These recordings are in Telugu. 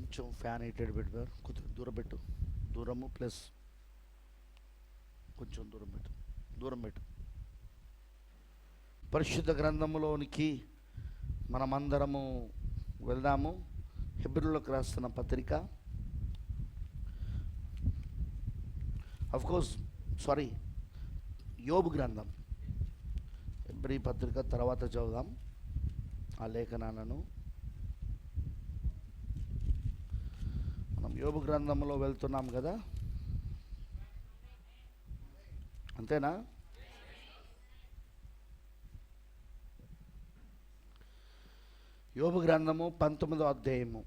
కొంచెం ఫ్యాన్ హీటెడ్ పెట్టు, కొద్దిగా దూరం పెట్టు, దూరము ప్లస్ కొంచెం దూరం పెట్టు. పరిశుద్ధ గ్రంథంలోనికి మనమందరము వెళ్దాము. హెబ్రీయులకు రాస్తున్న పత్రిక, యోబు గ్రంథం. హెబ్రీ పత్రిక తర్వాత చదువుదాం ఆ లేఖనాలను. మనం యోబు గ్రంథంలో వెళ్తున్నాం కదా, అంతేనా? యోబు గ్రంథము 19వ అధ్యాయము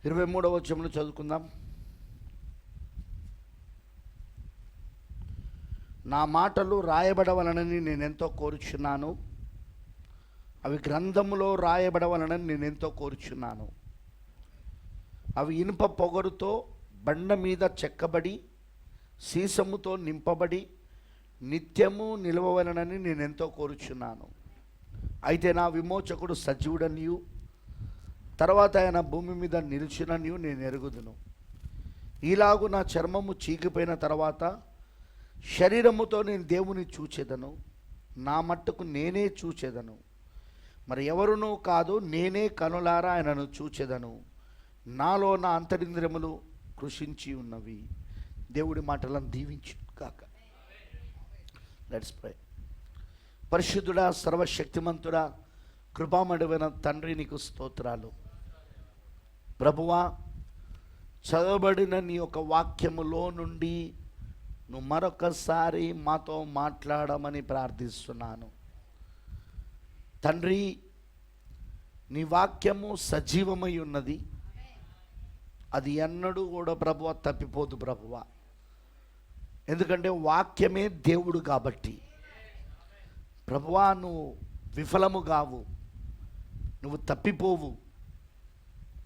23వ వచనం చదువుకుందాం. నా మాటలు రాయబడవలనని నేనెంతో కోరుచున్నాను, అవి గ్రంథములో రాయబడవలనని నేనెంతో కోరుచున్నాను. అవి ఇనుప పొగరుతో బండ మీద చెక్కబడి సీసముతో నింపబడి నిత్యము నిలవవలనని నేనెంతో కోరుచున్నాను. అయితే నా విమోచకుడు సజీవుడనియు తర్వాత ఆయన భూమి మీద నిలిచిననియు నేను ఎరుగుదును. ఈలాగు నా చర్మము చీకిపోయిన తర్వాత శరీరముతో నేను దేవుని చూచెదను, నా మట్టుకు నేనే చూచెదను, మరి ఎవరునూ కాదు, నేనే కనులారా ఆయనను చూచెదను. నాలో నా అంతరింద్రియములు కృషించి ఉన్నవి. దేవుడి మాటలను దీవించు కాక. Let's pray. పరిశుద్ధుడా, సర్వశక్తిమంతుడా, కృపామయుడైన తండ్రి, నీకు స్తోత్రాలు. ప్రభువా, చదవబడిన నీ యొక్క వాక్యములో నుండి నువ్వు మరొకసారి మాతో మాట్లాడమని ప్రార్థిస్తున్నాను తండ్రి. నీ వాక్యము సజీవమై ఉన్నది, అది ఎన్నడూ కూడా ప్రభువా తప్పిపోదు ప్రభువా. ఎందుకంటే వాక్యమే దేవుడు కాబట్టి ప్రభువా, నువ్వు విఫలము కావు, నువ్వు తప్పిపోవు.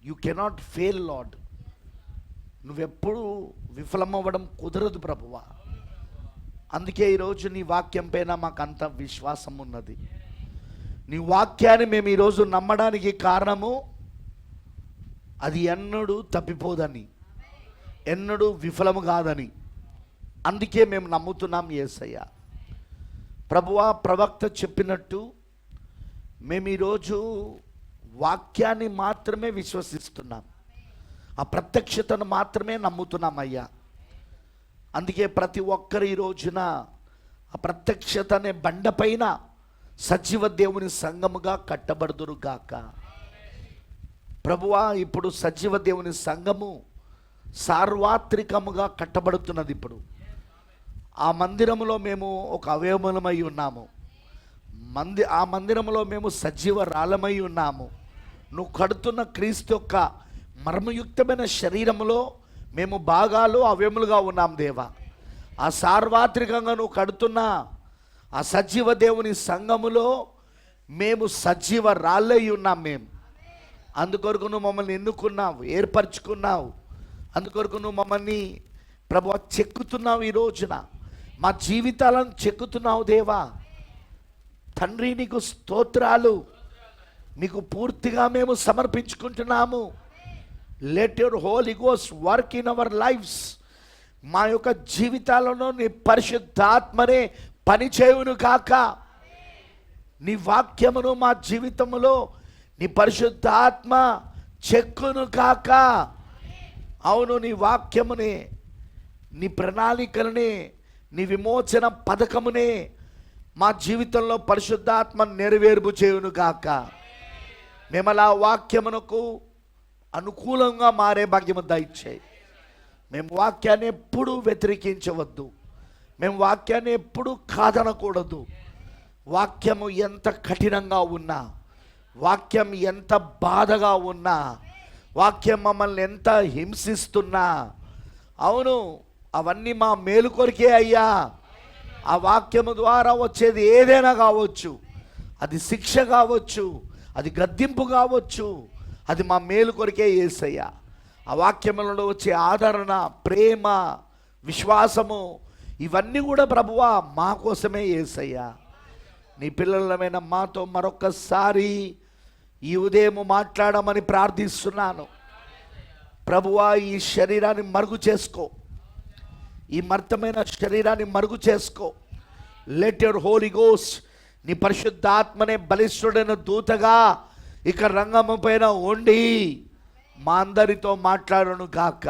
You cannot fail lord. నువ్వెప్పుడు విఫలమవ్వడం కుదరదు ప్రభువా. అందుకే ఈరోజు నీ వాక్యం పైన మాకు అంత విశ్వాసం ఉన్నది. నీ వాక్యాన్ని మేము ఈరోజు నమ్మడానికి కారణము అది ఎన్నడూ తప్పిపోదని, ఎన్నడూ విఫలము కాదని. అందుకే మేము నమ్ముతున్నాం యేసయ్య. ప్రభువా, ప్రవక్త చెప్పినట్టు మేము ఈరోజు వాక్యాన్ని మాత్రమే విశ్వసిస్తున్నాం, ఆ ప్రత్యక్షతను మాత్రమే నమ్ముతున్నాం అయ్యా. అందుకే ప్రతి ఒక్కరు ఈ రోజున ఆ ప్రత్యక్షత అనే బండపైన సజీవ దేవుని సంఘముగా కట్టబడుదురు గాక. ప్రభువా, ఇప్పుడు సజీవ దేవుని సంఘము సార్వత్రికముగా కట్టబడుతున్నది. ఇప్పుడు ఆ మందిరములో మేము ఒక అవయవమై ఉన్నాము. ఆ మందిరములో మేము సజీవ రాళ్ళమై ఉన్నాము. నువ్వు కడుతున్న క్రీస్తు యొక్క మర్మయుక్తమైన శరీరములో మేము భాగాలు అవయములుగా ఉన్నాం దేవా. ఆ సార్వత్రికంగా నువ్వు కడుతున్న ఆ సజీవ దేవుని సంఘములో మేము సజీవ రాళ్ళై ఉన్నాం. మేము అందుకొరకు నువ్వు మమ్మల్ని ఎన్నుకున్నావు, ఏర్పరచుకున్నావు. అందుకొరకు నువ్వు మమ్మల్ని ప్రభువా చెక్కుతున్నావు. ఈ రోజున మా జీవితాలను చెక్కుతున్నావు దేవా. తండ్రి, నీకు స్తోత్రాలు. నీకు పూర్తిగా మేము సమర్పించుకుంటున్నాము. Let your holy ghost work in our lifes. మా యొక్క జీవితాలలో నీ పరిశుద్ధాత్మనే పనిచేయును కాక. నీ వాక్యమును మా జీవితములో నీ పరిశుద్ధాత్మ చెక్కును కాక. అవును, నీ వాక్యమునే, నీ ప్రణాళికలనే, నీ విమోచన పథకమునే మా జీవితంలో పరిశుద్ధాత్మ నెరవేర్పు చేయును కాక. మేము అలా వాక్యమునకు అనుకూలంగా మారే భాగ్యము దయచేయి. మేము వాక్యాన్ని ఎప్పుడూ వ్యతిరేకించవద్దు, మేము వాక్యాన్ని ఎప్పుడూ కాదనకూడదు. వాక్యము ఎంత కఠినంగా ఉన్నా, వాక్యం ఎంత బాధగా ఉన్నా, వాక్యం మమ్మల్ని ఎంత హింసిస్తున్నా, అవును, అవన్నీ మా మేలు కొరికే అయ్యా. ఆ వాక్యము ద్వారా వచ్చేది ఏదైనా కావచ్చు, అది శిక్ష కావచ్చు, అది గద్దింపు కావచ్చు, అది మా మేలు కొరికే యేసయ్యా. ఆ వాక్యములలో వచ్చే ఆదరణ, ప్రేమ, విశ్వాసము ఇవన్నీ కూడా ప్రభువా మా కోసమే యేసయ్యా. నీ పిల్లలమైన మాతో మరొక్కసారి ఈ ఉదయం మాట్లాడమని ప్రార్థిస్తున్నాను. ప్రభువా ఈ శరీరాన్ని మరుగు చేసుకో, ఈ మర్తమైన శరీరాన్ని మరుగు చేసుకో. లెట్ యువర్ హోలీ గోస్ట్, నీ పరిశుద్ధాత్మనే బలిష్ఠుడైన దూతగా ఇక రంగము పైన ఉండి మా అందరితో మాట్లాడను గాక.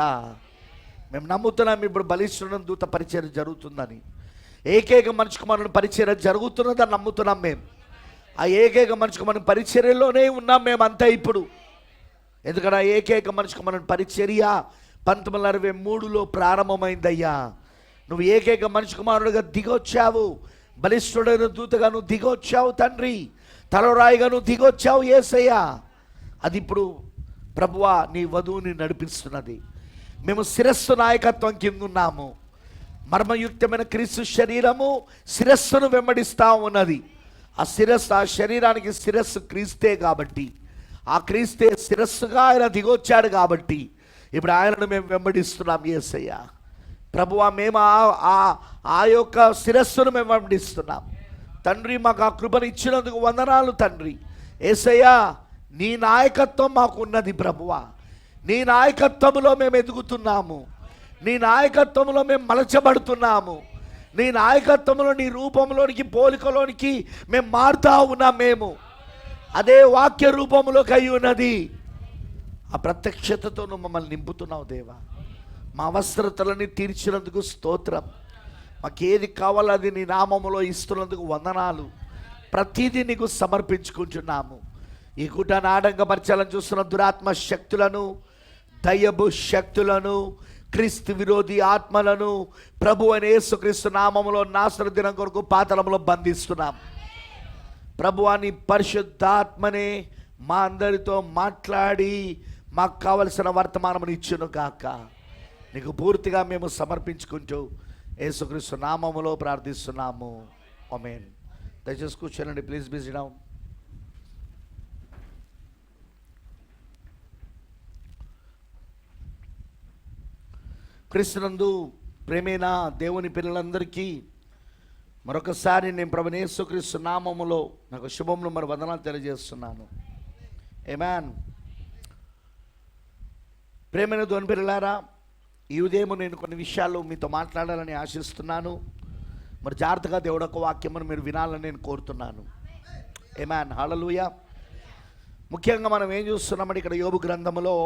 మేము నమ్ముతున్నాం ఇప్పుడు బలిష్ఠుడైన దూత పరిచర్య జరుగుతుందని. ఏకైక మనిషికి మన పరిచర్య జరుగుతున్నదని నమ్ముతున్నాం మేము. ఆ ఏకైక మనిషికి మన పరిచర్యలోనే ఉన్నాం మేమంతా ఇప్పుడు. ఎందుకంటే ఆ ఏకైక మనిషికి మన పరిచర్య 1963లో ప్రారంభమైందయ్యా. నువ్వు ఏకైక మనిషి కుమారుడుగా దిగొచ్చావు, బలిష్ఠుడైన దూతగా నువ్వు దిగొచ్చావు తండ్రి, తలరాయిగా నువ్వు దిగొచ్చావు యేసయ్యా. అది ఇప్పుడు ప్రభువా నీ వధువుని నడిపిస్తున్నది. మేము శిరస్సు నాయకత్వం కింద ఉన్నాము. మర్మయుక్తమైన క్రీస్తు శరీరము శిరస్సును వెంబడిస్తూ ఉన్నది. ఆ శిరస్సు, ఆ శరీరానికి శిరస్సు క్రీస్తే కాబట్టి, ఆ క్రీస్తే శిరస్సుగా ఆయన దిగొచ్చాడు కాబట్టి ఇప్పుడు ఆయనను మేము వెంబడిస్తున్నాం యేసయ్యా. ప్రభువా మేము ఆ యొక్క శిరస్సును మేము వెంబడిస్తున్నాం తండ్రి. మాకు ఆ కృపను ఇచ్చినందుకు వందనాలు తండ్రి. యేసయ్యా నీ నాయకత్వం మాకు ఉన్నది ప్రభువా. నీ నాయకత్వంలో మేము ఎదుగుతున్నాము, నీ నాయకత్వంలో మేము మలచబడుతున్నాము, నీ నాయకత్వంలో నీ రూపంలోనికి పోలికలోనికి మేము మారుతా ఉన్నాం. మేము అదే వాక్య రూపంలోకి అయి ఉన్నది. ఆ ప్రత్యక్షతతో నువ్వు మమ్మల్ని నింపుతున్నావు దేవా. మా అవసరతలని తీర్చినందుకు స్తోత్రం. మాకేది కావాలో అది నీ నామములో ఇస్తున్నందుకు వందనాలు. ప్రతిదీ నీకు సమర్పించుకుంటున్నాము. ఈ కూటాన్ని ఆటంకపరచాలని చూస్తున్న దురాత్మ శక్తులను, దయ్యపు శక్తులను, క్రీస్తు విరోధి ఆత్మలను ప్రభు అయిన యేసుక్రీస్తు నామములో నాశన దినం కొరకు పాతాళంలో బంధిస్తున్నాం. ప్రభువా నీ పరిశుద్ధాత్మనే మా అందరితో మాట్లాడి మాకు కావలసిన వర్తమానమును ఇచ్చును గాక. నీకు పూర్తిగా మేము సమర్పించుకుంటూ యేసుక్రీస్తు నామములో ప్రార్థిస్తున్నాము. ఆమేన్. దయచేసి కూర్చోనండి ప్లీజ్. Busy down. క్రీస్తునందు ప్రేమైన దేవుని పిల్లలందరికీ మరొకసారి నేను ప్రభువైన యేసుక్రీస్తు నామములో నాకు శుభములు మరి వందనాలు తెలియజేస్తున్నాను. ఆమేన్. ప్రేమైన దేవుని పిల్లలారా, ఈ ఉదయం నేను కొన్ని విషయాలు మీతో మాట్లాడాలని ఆశిస్తున్నాను. మరి జాగ్రత్తగా దేవుడి యొక్క వాక్యమును మీరు వినాలని నేను కోరుతున్నాను. ఆమేన్. హల్లెలూయా. ముఖ్యంగా మనం ఏం చూస్తున్నామంటే ఇక్కడ యోబు గ్రంథములో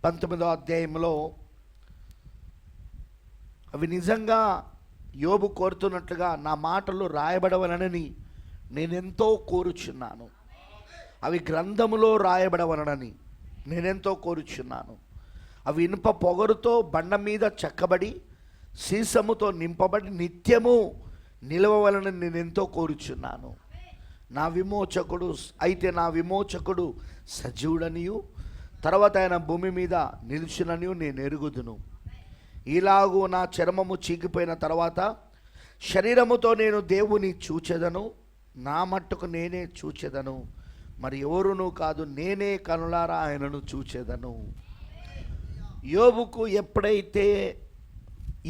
19వ అధ్యాయంలో అవి నిజంగా యోబు కోరుతున్నట్లుగా నా మాటలు రాయబడవలనని నేనెంతో కోరుచున్నాను. అవి గ్రంథములో రాయబడవలనని నేనెంతో కోరుచున్నాను. అవి ఇనుప పొగరుతో బండ మీద చెక్కబడి సీసముతో నింపబడి నిత్యము నిలవవలనని నేనెంతో కోరుచున్నాను. నా విమోచకుడు సజీవుడనియు తర్వాత ఆయన భూమి మీద నిలుచుననియు నేను ఎరుగుదును. ఇలాగూ నా చర్మము చీకిపోయిన తర్వాత శరీరముతో నేను దేవుని చూచెదను, నా మట్టుకు నేనే చూచెదను, మరి ఎవరునూ కాదు, నేనే కనులారా ఆయనను చూచెదను. యోబుకు ఎప్పుడైతే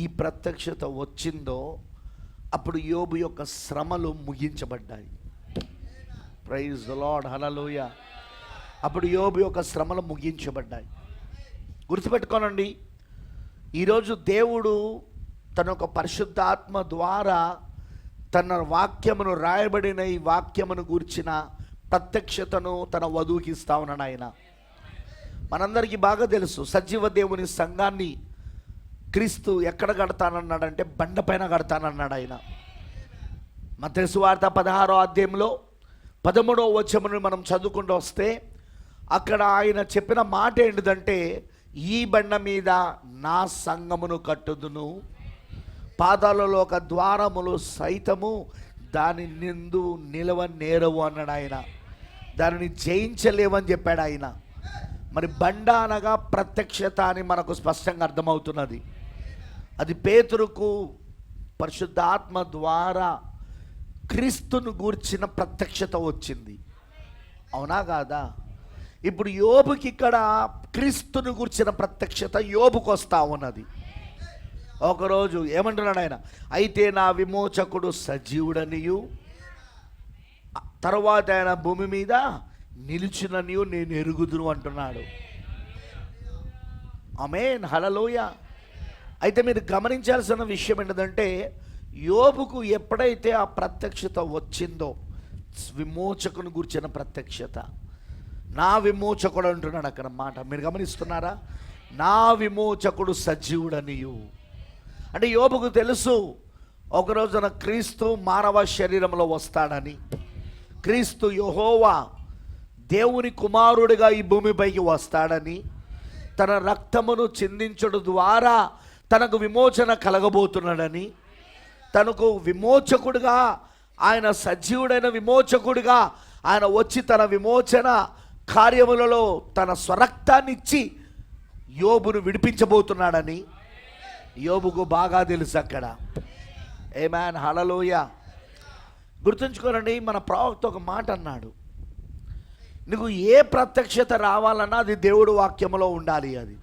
ఈ ప్రత్యక్షత వచ్చిందో అప్పుడు యోబు యొక్క శ్రమలు ముగించబడ్డాయి. Praise the lord. హల్లెలూయా. అప్పుడు యోబు యొక్క శ్రమలు ముగించబడ్డాయి. గుర్తుపెట్టుకోనండి, ఈరోజు దేవుడు తన యొక్క పరిశుద్ధాత్మ ద్వారా తన వాక్యమును, రాయబడిన ఈ వాక్యమును గూర్చిన ప్రత్యక్షతను తన వధువుకి ఇస్తా ఉన్నాడు ఆయన. మనందరికీ బాగా తెలుసు, సజీవ దేవుని సంఘాన్ని క్రీస్తు ఎక్కడ కడతానన్నాడంటే బండపైన కడతానన్నాడు ఆయన. మత్తయి సువార్త 16వ అధ్యాయంలో 13వ వచనమును మనం చదువుకుంటూ వస్తే అక్కడ ఆయన చెప్పిన మాట ఏంటిదంటే, ఈ బండ మీద నా సంఘమును కట్టుదును, పాదాలలో ఒక ద్వారములు సైతము దాని నిందు నిలవ నేరవు అన్నాడు ఆయన. దానిని జయించలేవని చెప్పాడు ఆయన. మరి బండ అనగా ప్రత్యక్షత అని మనకు స్పష్టంగా అర్థమవుతున్నది. అది పేతురుకు పరిశుద్ధాత్మ ద్వారా క్రీస్తును గూర్చిన ప్రత్యక్షత వచ్చింది. అవునా కాదా? ఇప్పుడు యోబుకి ఇక్కడ క్రీస్తును గూర్చిన ప్రత్యక్షత యోబుకు వస్తూ ఉన్నది. ఒకరోజు ఏమంటున్నాడు ఆయన, అయితే నా విమోచకుడు సజీవుడనియు తర్వాత ఆయన భూమి మీద నిలిచిననియు నేను ఎరుగుదును అంటున్నాడు. ఆమేన్, హల్లెలూయా. అయితే మీరు గమనించాల్సిన విషయం ఏంటంటే, యోబుకు ఎప్పుడైతే ఆ ప్రత్యక్షత వచ్చిందో, విమోచకుని గురించిన ప్రత్యక్షత, నా విమోచకుడు అంటున్నాడు అక్కడ మాట, మీరు గమనిస్తున్నారా? నా విమోచకుడు సజీవుడనియు అంటే యోబుకు తెలుసు ఒకరోజున క్రీస్తు మానవ శరీరంలో వస్తాడని, క్రీస్తు యెహోవా దేవుని కుమారుడిగా ఈ భూమిపైకి వస్తాడని, తన రక్తమును చిందించడం ద్వారా తనకు విమోచన కలగబోతున్నాడని, తనకు విమోచకుడిగా ఆయన సజీవుడైన విమోచకుడిగా ఆయన వచ్చి తన విమోచన కార్యములలో తన స్వరక్తాన్ని ఇచ్చి యోబును విడిపించబోతున్నాడని యోబుకు బాగా తెలుసు అక్కడ. ఆమేన్, హల్లెలూయా. గుర్తుంచుకోనండి, మన ప్రవక్త ఒక మాట అన్నాడు, నీకు ఏ ప్రత్యక్షత రావాలన్నా అది దేవుడు వాక్యములో ఉండాలి. అది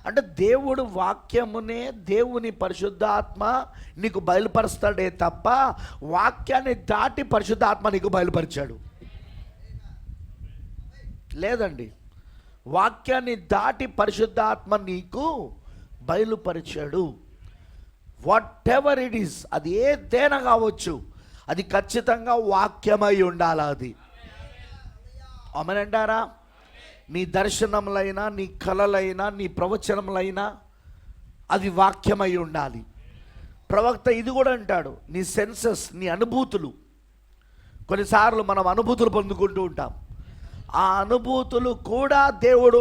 అంటే దేవుడు వాక్యమునే, దేవుని పరిశుద్ధాత్మ నీకు బయలుపరుస్తాడే తప్ప వాక్యాన్ని దాటి పరిశుద్ధాత్మ నీకు బయలుపరిచాడు లేదండి. వాక్యాన్ని దాటి పరిశుద్ధాత్మ నీకు బయలుపరిచాడు. వాట్ ఎవర్ ఇట్ ఈస్, అది ఏదైనా కావచ్చు, అది ఖచ్చితంగా వాక్యమై ఉండాలి. అది ఆమేనంటారా? నీ దర్శనములైనా, నీ కలలైనా, నీ ప్రవచనములైనా అది వాక్యమై ఉండాలి. ప్రవక్త ఇది కూడా అంటాడు, నీ సెన్సెస్, నీ అనుభూతులు, కొన్నిసార్లు మనం అనుభూతులు పొందుకుంటూ ఉంటాం, ఆ అనుభూతులు కూడా దేవుడు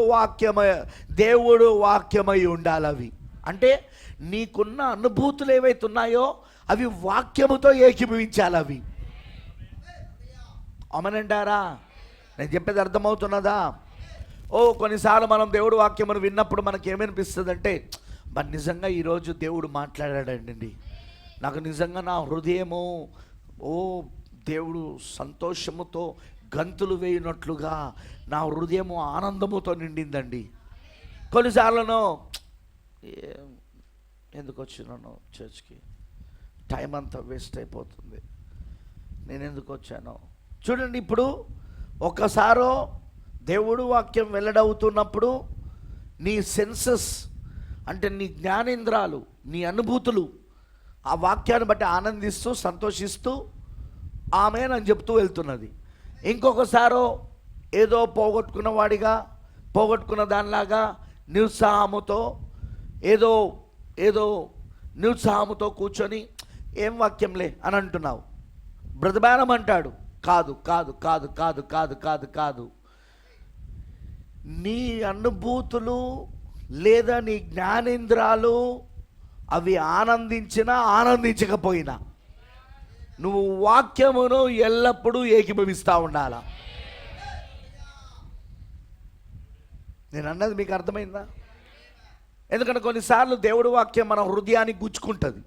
వాక్యమై ఉండాలి. అవి అంటే నీకున్న అనుభూతులు ఏవైతే ఉన్నాయో అవి వాక్యముతో ఏకీభవించాలి. అవి ఆమేనంటారా? నేను చెప్పేది అర్థమవుతున్నదా? కొన్నిసార్లు మనం దేవుడు వాక్యమును విన్నప్పుడు మనకి ఏమనిపిస్తుంది అంటే, మరి నిజంగా ఈరోజు దేవుడు మాట్లాడాడండి, నాకు నిజంగా నా హృదయము దేవుడు సంతోషముతో గంతులు వేయినట్లుగా నా హృదయము ఆనందముతో నిండిందండి. కొన్నిసార్లను ఎందుకు వచ్చినాను చర్చ్కి, టైం అంతా వేస్ట్ అయిపోతుంది, నేను ఎందుకు వచ్చాను. చూడండి, ఇప్పుడు ఒక్కసారో దేవుడు వాక్యం వెల్లడవుతున్నప్పుడు నీ సెన్సెస్ అంటే నీ జ్ఞానేంద్రాలు, నీ అనుభూతులు ఆ వాక్యాన్ని బట్టి ఆనందిస్తూ సంతోషిస్తూ ఆమేన్ అని చెప్తూ వెళ్తున్నది. ఇంకొకసారో ఏదో పోగొట్టుకున్న దానిలాగా నిరుత్సాహముతో ఏదో నిరుత్సాహముతో కూర్చొని ఏం వాక్యంలే అని అంటున్నావు. బ్రదబానం అంటాడు, కాదు కాదు కాదు కాదు కాదు కాదు కాదు నీ అనుభూతులు లేదా నీ జ్ఞానేంద్రాలు అవి ఆనందించినా ఆనందించకపోయినా నువ్వు వాక్యమును ఎల్లప్పుడూ ఏకీభవిస్తూ ఉండాలా. నేను అన్నది మీకు అర్థమైందా? ఎందుకంటే కొన్నిసార్లు దేవుడి వాక్యం మన హృదయానికి గుచ్చుకుంటుంది,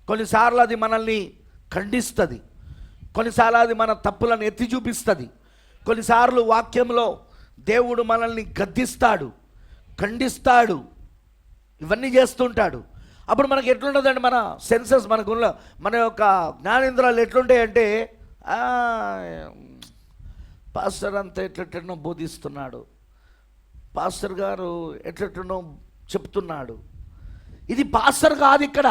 కొన్నిసార్లు అది మనల్ని ఖండిస్తుంది, కొన్నిసార్లు అది మన తప్పులను ఎత్తి చూపిస్తుంది, కొన్నిసార్లు వాక్యంలో దేవుడు మనల్ని గద్దిస్తాడు, ఖండిస్తాడు, ఇవన్నీ చేస్తుంటాడు. అప్పుడు మనకి ఎట్లుంటుందండి, మన సెన్సెస్, మన యొక్క జ్ఞానేంద్రాలు ఎట్లుంటాయంటే, పాస్టర్ అంతా ఎట్లెట్లనో బోధిస్తున్నాడు, పాస్టర్ గారు ఎట్లెట్లనో చెప్తున్నాడు. ఇది పాస్టర్ కాదు, ఇక్కడ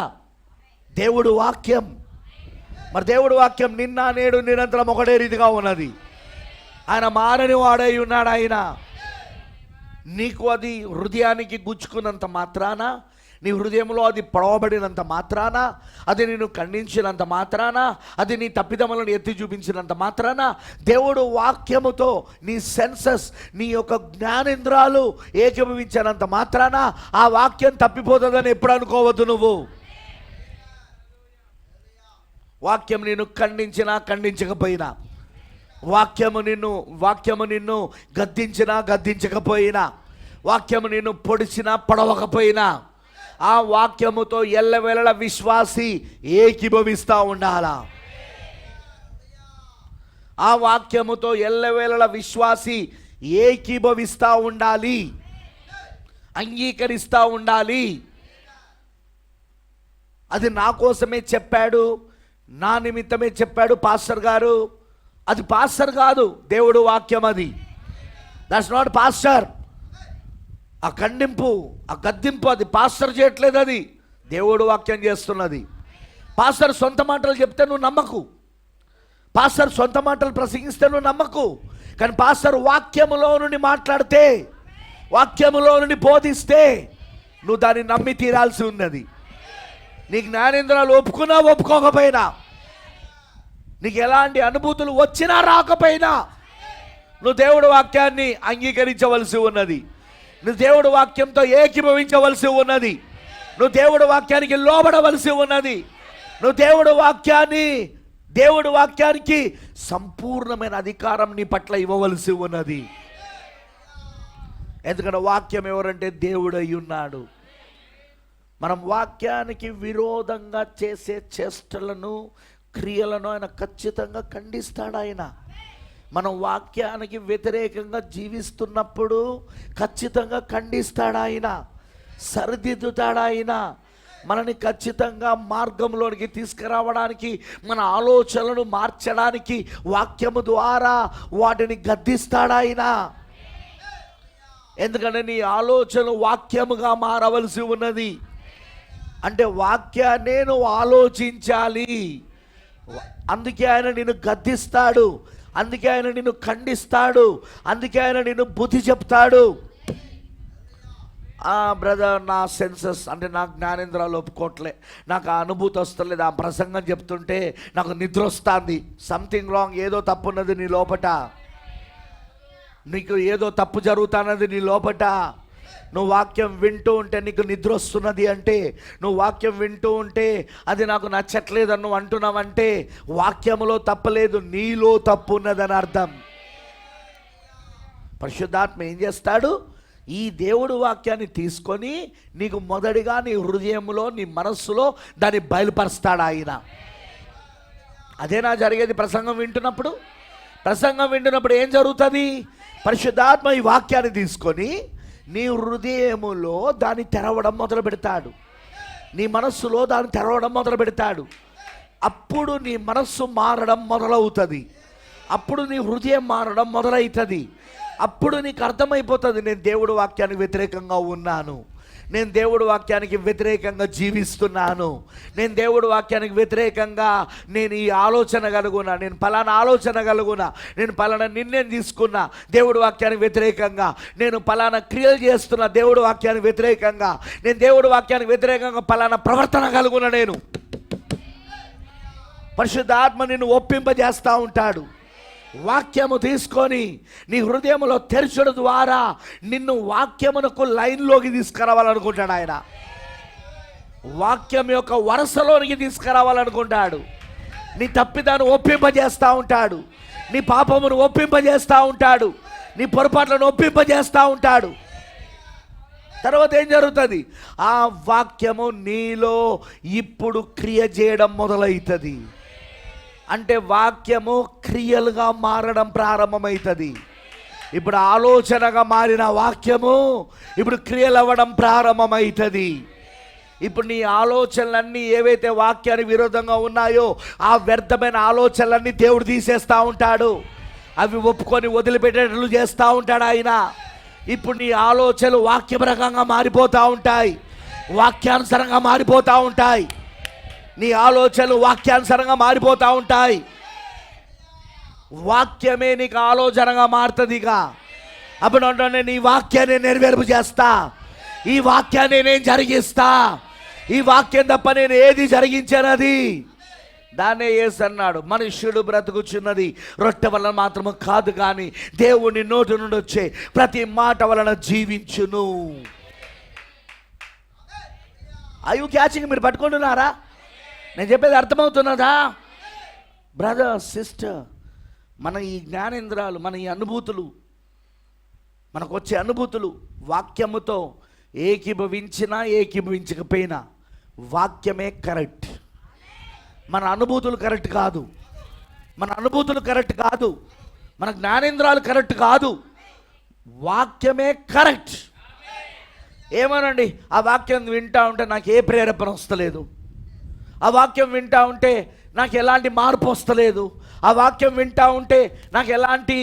దేవుడు వాక్యం. మరి దేవుడు వాక్యం నిన్న నేడు నిరంతరం ఒకటే రీతిగా ఉన్నది. ఆయన మారని వాడై ఉన్నాడు. ఆయన నీకు అది హృదయానికి గుచ్చుకున్నంత మాత్రాన, నీ హృదయంలో అది పొడవబడినంత మాత్రాన, అది నిన్ను ఖండించినంత మాత్రాన, అది నీ తప్పిదములను ఎత్తి చూపించినంత మాత్రాన, దేవుడు వాక్యముతో నీ సెన్సెస్, నీ యొక్క జ్ఞానేంద్రాలు ఏకీభవించినంత మాత్రాన ఆ వాక్యం తప్పిపోతుందని ఎప్పుడు అనుకోవద్దు. నువ్వు వాక్యం నిన్ను ఖండించినా ఖండించకపోయినా, వాక్యము నిన్ను గద్దించినా గద్దించకపోయినా, వాక్యము నిన్ను పొడిచినా పొడవకపోయినా, ఆ వాక్యముతో ఎల్లవేళ విశ్వాసి ఏకీభవిస్తూ ఉండాలా. ఆ వాక్యముతో ఎల్లవేళ విశ్వాసి ఏకీభవిస్తూ ఉండాలి. అంగీకరిస్తూ ఉండాలి. అది నా కోసమే చెప్పాడు, నా నిమిత్తమే చెప్పాడు పాస్టర్ గారు. అది పాస్టర్ కాదు, దేవుడు వాక్యం. అది దట్స్ నాట్ పాస్టర్. ఆ ఖండింపు, ఆ గద్దింపు అది పాస్టర్ చేయట్లేదు, అది దేవుడు వాక్యం చేస్తున్నది. పాస్టర్ సొంత మాటలు చెప్తే నువ్వు నమ్మకు, పాస్టర్ సొంత మాటలు ప్రసంగిస్తే నువ్వు నమ్మకు. కానీ పాస్టర్ వాక్యములో నుండి మాట్లాడితే, వాక్యములో నుండి బోధిస్తే నువ్వు దాన్ని నమ్మి తీరాల్సి ఉన్నది. నీకు జ్ఞానేంద్రాలు ఒప్పుకున్నా ఒప్పుకోకపోయినా, నీకు ఎలాంటి అనుభూతులు వచ్చినా రాకపోయినా, నువ్వు దేవుడు వాక్యాన్ని అంగీకరించవలసి ఉన్నది. నువ్వు దేవుడు వాక్యంతో ఏకీభవించవలసి ఉన్నది. నువ్వు దేవుడు వాక్యానికి లోబడవలసి ఉన్నది. నువ్వు దేవుడు వాక్యానికి సంపూర్ణమైన అధికారం నీ పట్ల ఇవ్వవలసి ఉన్నది. ఎందుకంటే వాక్యం ఎవరంటే దేవుడు అయి ఉన్నాడు. మనం వాక్యానికి విరోధంగా చేసే చేష్టలను, క్రియలను ఆయన ఖచ్చితంగా ఖండిస్తాడు. ఆయన మనం వాక్యానికి వ్యతిరేకంగా జీవిస్తున్నప్పుడు ఖచ్చితంగా ఖండిస్తాడు. ఆయన సరిదిద్దుతాడు. ఆయన మనని ఖచ్చితంగా మార్గంలోనికి తీసుకురావడానికి, మన ఆలోచనలను మార్చడానికి వాక్యము ద్వారా వాటిని గద్దిస్తాడు ఆయన. ఎందుకంటే నీ ఆలోచన వాక్యముగా మారవలసి ఉన్నది. అంటే వాక్యాన్నే నువ్వు ఆలోచించాలి. అందుకే ఆయన నిన్ను గద్దిస్తాడు, అందుకే ఆయన నిన్ను ఖండిస్తాడు, అందుకే ఆయన నిన్ను బుద్ధి చెప్తాడు. బ్రదర్, నా సెన్సెస్ అంటే నాకు జ్ఞానేంద్రాలు ఒప్పుకోవట్లే, నాకు ఆ అనుభూతి వస్తలేదు, ఆ ప్రసంగం చెప్తుంటే నాకు నిద్ర వస్తుంది. సంథింగ్ రాంగ్, ఏదో తప్పు ఉన్నది నీ లోపట, నీకు ఏదో తప్పు జరుగుతున్నది నీ లోపట. నువ్వు వాక్యం వింటూ ఉంటే నీకు నిద్ర వస్తున్నది అంటే, నువ్వు వాక్యం వింటూ ఉంటే అది నాకు నచ్చట్లేదని నువ్వు అంటున్నావంటే వాక్యములో తప్పలేదు, నీలో తప్పు ఉన్నదని అర్థం. పరిశుద్ధాత్మ ఏం చేస్తాడు? ఈ దేవుడు వాక్యాన్ని తీసుకొని నీకు మొదటిగా నీ హృదయంలో, నీ మనస్సులో దాన్ని బయలుపరుస్తాడు ఆయన. అదేనా జరిగేది ప్రసంగం వింటున్నప్పుడు? ప్రసంగం వింటున్నప్పుడు ఏం జరుగుతుంది? పరిశుద్ధాత్మ ఈ వాక్యాన్ని తీసుకొని నీ హృదయములో దాన్ని తెరవడం మొదలు పెడతాడు, నీ మనస్సులో దాన్ని తెరవడం మొదలు పెడతాడు. అప్పుడు నీ మనస్సు మారడం మొదలవుతుంది, అప్పుడు నీ హృదయం మారడం మొదలవుతుంది. అప్పుడు నీకు అర్థమైపోతుంది, నేను దేవుడు వాక్యానికి వ్యతిరేకంగా ఉన్నాను, నేను దేవుడు వాక్యానికి వ్యతిరేకంగా జీవిస్తున్నాను, నేను దేవుడు వాక్యానికి వ్యతిరేకంగా నేను ఈ ఆలోచన కలుగునా, నేను పలానా ఆలోచన కలుగునా, నేను పలానా నిర్ణయం తీసుకున్నా దేవుడు వాక్యానికి వ్యతిరేకంగా, నేను పలానా క్రియలు చేస్తున్నా దేవుడు వాక్యానికి వ్యతిరేకంగా, నేను దేవుడు వాక్యానికి వ్యతిరేకంగా పలానా ప్రవర్తన కలుగునా. నేను పరిశుద్ధాత్మ నిన్ను ఒప్పింపజేస్తూ ఉంటాడు. వాక్యము తీసుకొని నీ హృదయంలో తెరచడం ద్వారా నిన్ను వాక్యమునకు లైన్లోకి తీసుకురావాలనుకుంటాడు ఆయన. వాక్యం యొక్క వరుసలోనికి తీసుకురావాలనుకుంటాడు. నీ తప్పిదాన్ని ఒప్పింపజేస్తూ ఉంటాడు, నీ పాపమును ఒప్పింపజేస్తూ ఉంటాడు, నీ పొరపాట్లను ఒప్పింపజేస్తూ ఉంటాడు. తర్వాత ఏం జరుగుతుంది? ఆ వాక్యము నీలో ఇప్పుడు క్రియ చేయడం మొదలవుతుంది. అంటే వాక్యము క్రియలుగా మారడం ప్రారంభమవుతుంది. ఇప్పుడు ఆలోచనగా మారిన వాక్యము ఇప్పుడు క్రియలు అవ్వడం ప్రారంభమవుతుంది. ఇప్పుడు నీ ఆలోచనలన్నీ ఏవైతే వాక్యానికి విరోధంగా ఉన్నాయో ఆ వ్యర్థమైన ఆలోచనలన్నీ దేవుడు తీసేస్తూ ఉంటాడు, అవి ఒప్పుకొని వదిలిపెట్టేట్లు చేస్తూ ఉంటాడు ఆయన. ఇప్పుడు నీ ఆలోచనలు వాక్యపరంగా మారిపోతూ ఉంటాయి, వాక్యానుసారంగా మారిపోతూ ఉంటాయి. నీ ఆలోచనలు వాక్యానుసారంగా మారిపోతూ ఉంటాయి. వాక్యమే నీకు ఆలోచనగా మారుతుంది. ఇక అప్పుడు అంటే నీ వాక్యాన్ని నెరవేర్పు చేస్తా, ఈ వాక్యాన్ని నేను జరిగిస్తా, ఈ వాక్యం తప్ప నేను ఏది జరిగించానది. దాన్నే యేసు అన్నాడు, మనుష్యుడు బ్రతుకుచున్నది రొట్టె వలన మాత్రము కాదు కానీ దేవుని నోటి నుండి వచ్చే ప్రతి మాట వలన జీవించును. I you catching? మీరు పట్టుకుంటున్నారా? నేను చెప్పేది అర్థమవుతున్నదా? బ్రదర్, సిస్టర్, మన ఈ జ్ఞానేంద్రాలు, మన ఈ అనుభూతులు, మనకు వచ్చే అనుభూతులు వాక్యముతో ఏకీభవించినా ఏకీభవించకపోయినా వాక్యమే కరెక్ట్. మన అనుభూతులు కరెక్ట్ కాదు, మన అనుభూతులు కరెక్ట్ కాదు, మన జ్ఞానేంద్రాలు కరెక్ట్ కాదు, వాక్యమే కరెక్ట్. ఏమోనండి, ఆ వాక్యం వింటా ఉంటే నాకు ఏ ప్రేరేపణ వస్తలేదు, ఆ వాక్యం వింటా ఉంటే నాకు ఎలాంటి మార్పు వస్తలేదు, ఆ వాక్యం వింటా ఉంటే నాకు ఎలాంటి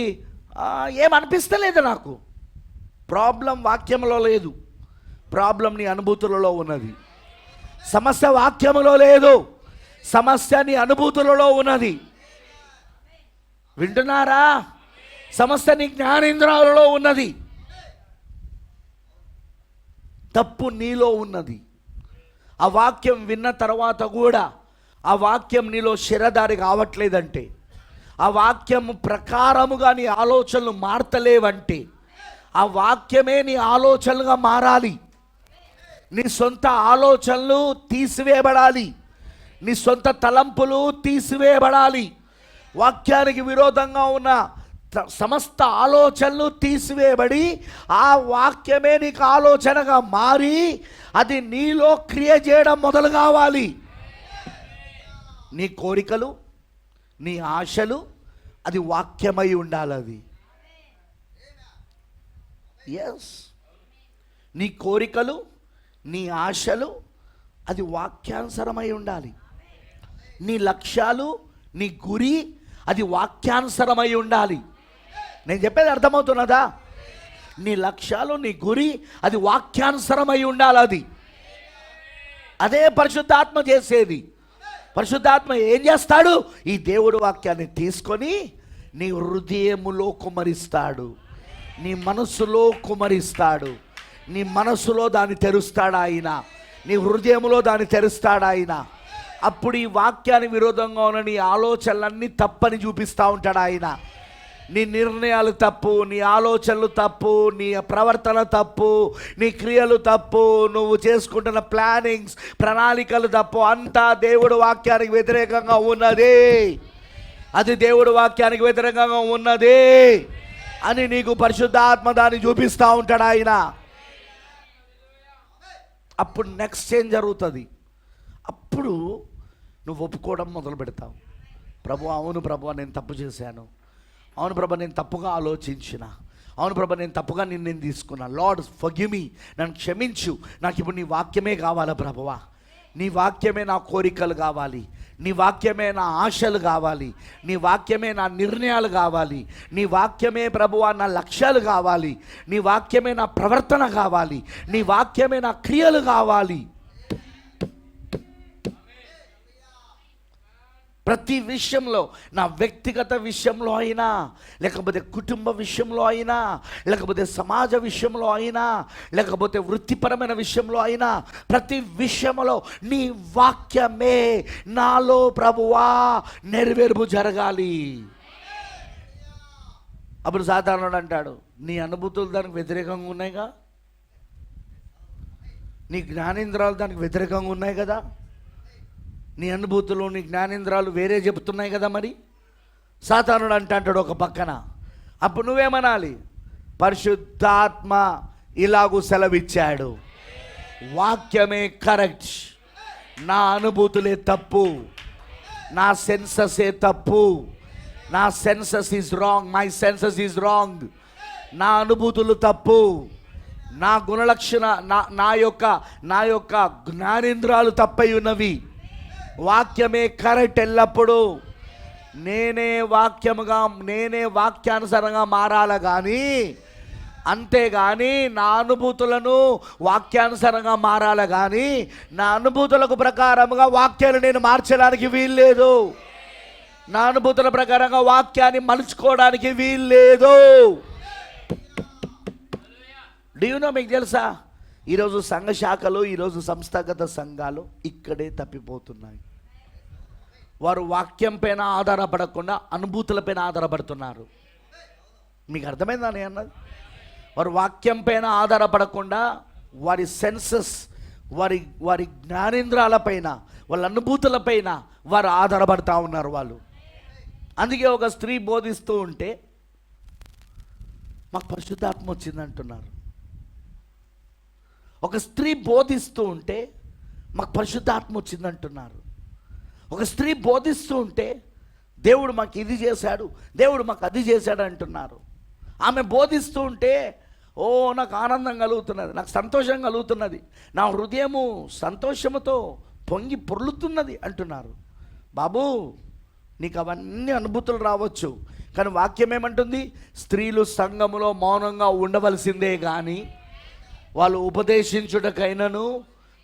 ఏమనిపిస్తలేదు. నాకు ప్రాబ్లం వాక్యంలో లేదు, ప్రాబ్లం నీ అనుభూతులలో ఉన్నది. సమస్య వాక్యములో లేదు, సమస్య నీ అనుభూతులలో ఉన్నది. వింటున్నారా? సమస్య నీ జ్ఞానేంద్రియాలలో ఉన్నది, తప్పు నీలో ఉన్నది. ఆ వాక్యం విన్న తర్వాత కూడా ఆ వాక్యం నీలో శిరధారి కావట్లేదంటే, ఆ వాక్యం ప్రకారముగా నీ ఆలోచనలు మారతలేవంటే, ఆ వాక్యమే నీ ఆలోచనలుగా మారాలి. నీ సొంత ఆలోచనలు తీసివేయబడాలి, నీ సొంత తలంపులు తీసివేయబడాలి. వాక్యానికి విరోధంగా ఉన్న సమస్త ఆలోచనలు తీసివేయబడి ఆ వాక్యమే నీకు ఆలోచనగా మారి అది నీలో క్రియ చేయడం మొదలు కావాలి. నీ కోరికలు, నీ ఆశలు, అది వాక్యమై ఉండాలి. అది ఎస్, నీ కోరికలు, నీ ఆశలు, అది వాక్యానుసరమై ఉండాలి. నీ లక్ష్యాలు, నీ గురి, అది వాక్యానుసరమై ఉండాలి. నేను చెప్పేది అర్థమవుతున్నదా? నీ లక్ష్యాలు, నీ గురి, అది వాక్యానుసరమై ఉండాలి. అదే పరిశుద్ధాత్మ చేసేది. పరిశుద్ధాత్మ ఏం చేస్తాడు? ఈ దేవుడు వాక్యాన్ని తీసుకొని నీ హృదయములో కుమరిస్తాడు, నీ మనస్సులో కుమరిస్తాడు, నీ మనస్సులో దాన్ని తెరుస్తాడు ఆయన, నీ హృదయంలో దాన్ని తెరుస్తాడు ఆయన. అప్పుడు ఈ వాక్యానికి విరోధంగా ఉన్న నీ ఆలోచనలన్నీ తప్పని చూపిస్తూ ఉంటాడు ఆయన. నీ నిర్ణయాలు తప్పు, నీ ఆలోచనలు తప్పు, నీ ప్రవర్తన తప్పు, నీ క్రియలు తప్పు, నువ్వు చేసుకుంటున్న ప్లానింగ్స్, ప్రణాళికలు తప్పు, అంతా దేవుడు వాక్యానికి వ్యతిరేకంగా ఉన్నది, అది దేవుడు వాక్యానికి వ్యతిరేకంగా ఉన్నది అని నీకు పరిశుద్ధాత్మ దాన్ని చూపిస్తూ ఉంటాడు ఆయన. అప్పుడు నెక్స్ట్ ఏం జరుగుతుంది? అప్పుడు నువ్వు ఒప్పుకోవడం మొదలు పెడతావు. ప్రభు, అవును ప్రభు, నేను తప్పు చేశాను, అవును ప్రభు, నేను తప్పుగా ఆలోచించిన, అవును ప్రభు, నేను తప్పుగా నిర్ణయం తీసుకున్నా, లార్డ్ ఫర్గివ్ మీ, నన్ను క్షమించు, నాకు ఇప్పుడు నీ వాక్యమే కావాలా ప్రభువా, నీ వాక్యమే నా కోరికలు కావాలి, నీ వాక్యమే నా ఆశలు కావాలి, నీ వాక్యమే నా నిర్ణయాలు కావాలి, నీ వాక్యమే ప్రభువా నా లక్ష్యాలు కావాలి, నీ వాక్యమే నా ప్రవర్తన కావాలి, నీ వాక్యమే నా క్రియలు కావాలి. ప్రతి విషయంలో, నా వ్యక్తిగత విషయంలో అయినా, లేకపోతే కుటుంబ విషయంలో అయినా, లేకపోతే సమాజ విషయంలో అయినా, లేకపోతే వృత్తిపరమైన విషయంలో అయినా, ప్రతి విషయంలో నీ వాక్యమే నాలో ప్రభువా నెరవేర్పు జరగాలి. అప్పుడు సాధారణుడు అంటాడు, నీ అనుభూతులు దానికి వ్యతిరేకంగా ఉన్నాయిగా, నీ జ్ఞానేంద్రాలు దానికి వ్యతిరేకంగా ఉన్నాయి కదా, నీ అనుభూతులు, నీ జ్ఞానేంద్రాలు వేరే చెబుతున్నాయి కదా. మరి సాతానుడు అంటాడు ఒక పక్కన. అప్పుడు నువ్వేమనాలి? పరిశుద్ధాత్మ ఇలాగూ సెలవిచ్చాడు, వాక్యమే కరెక్ట్, నా అనుభూతులే తప్పు, నా సెన్ససే తప్పు, నా census is wrong, my census is wrong, నా అనుభూతులు తప్పు, నా గుణలక్షణ, నా యొక్క జ్ఞానేంద్రాలు తప్పై ఉన్నవి, వాక్యమే కరెక్ట్ ఎల్లప్పుడూ. నేనే వాక్యానుసారంగా మారాల కానీ, అంతేగాని నా అనుభూతులను వాక్యానుసారంగా మారాల కానీ, నా అనుభూతులకు ప్రకారముగా వాక్యాలు నేను మార్చడానికి వీల్లేదు, నా అనుభూతుల ప్రకారంగా వాక్యాన్ని మలుచుకోవడానికి వీల్లేదు. మీకు తెలుసా, ఈరోజు సంఘ శాఖలు, ఈరోజు సంస్థాగత సంఘాలు ఇక్కడే తప్పిపోతున్నాయి. వారు వాక్యం పైన ఆధారపడకుండా అనుభూతులపైన ఆధారపడుతున్నారు. మీకు అర్థమైందా నేను అన్నది? వారు వాక్యం పైన ఆధారపడకుండా వారి సెన్సెస్, వారి జ్ఞానేంద్రాలపైన, వాళ్ళ అనుభూతులపైన వారు ఆధారపడతా ఉన్నారు వాళ్ళు. అందుకే ఒక స్త్రీ బోధిస్తూ ఉంటే మాకు పరిశుద్ధాత్మ వచ్చిందంటున్నారు. ఒక స్త్రీ బోధిస్తూ ఉంటే మాకు పరిశుద్ధాత్మ వచ్చిందంటున్నారు. ఒక స్త్రీ బోధిస్తూ ఉంటే దేవుడు మాకు ఇది చేశాడు, దేవుడు మాకు అది చేశాడు అంటున్నారు. ఆమె బోధిస్తూ ఉంటే ఓ నాకు ఆనందం కలుగుతున్నది, నాకు సంతోషం కలుగుతున్నది, నా హృదయము సంతోషముతో పొంగి పొర్లుతున్నది అంటున్నారు. బాబు, నీకు అవన్నీ అనుభూతులు రావచ్చు, కానీ వాక్యం ఏమంటుంది? స్త్రీలు సంఘములో మౌనంగా ఉండవలసిందే కానీ వాళ్ళు ఉపదేశించుటకైనను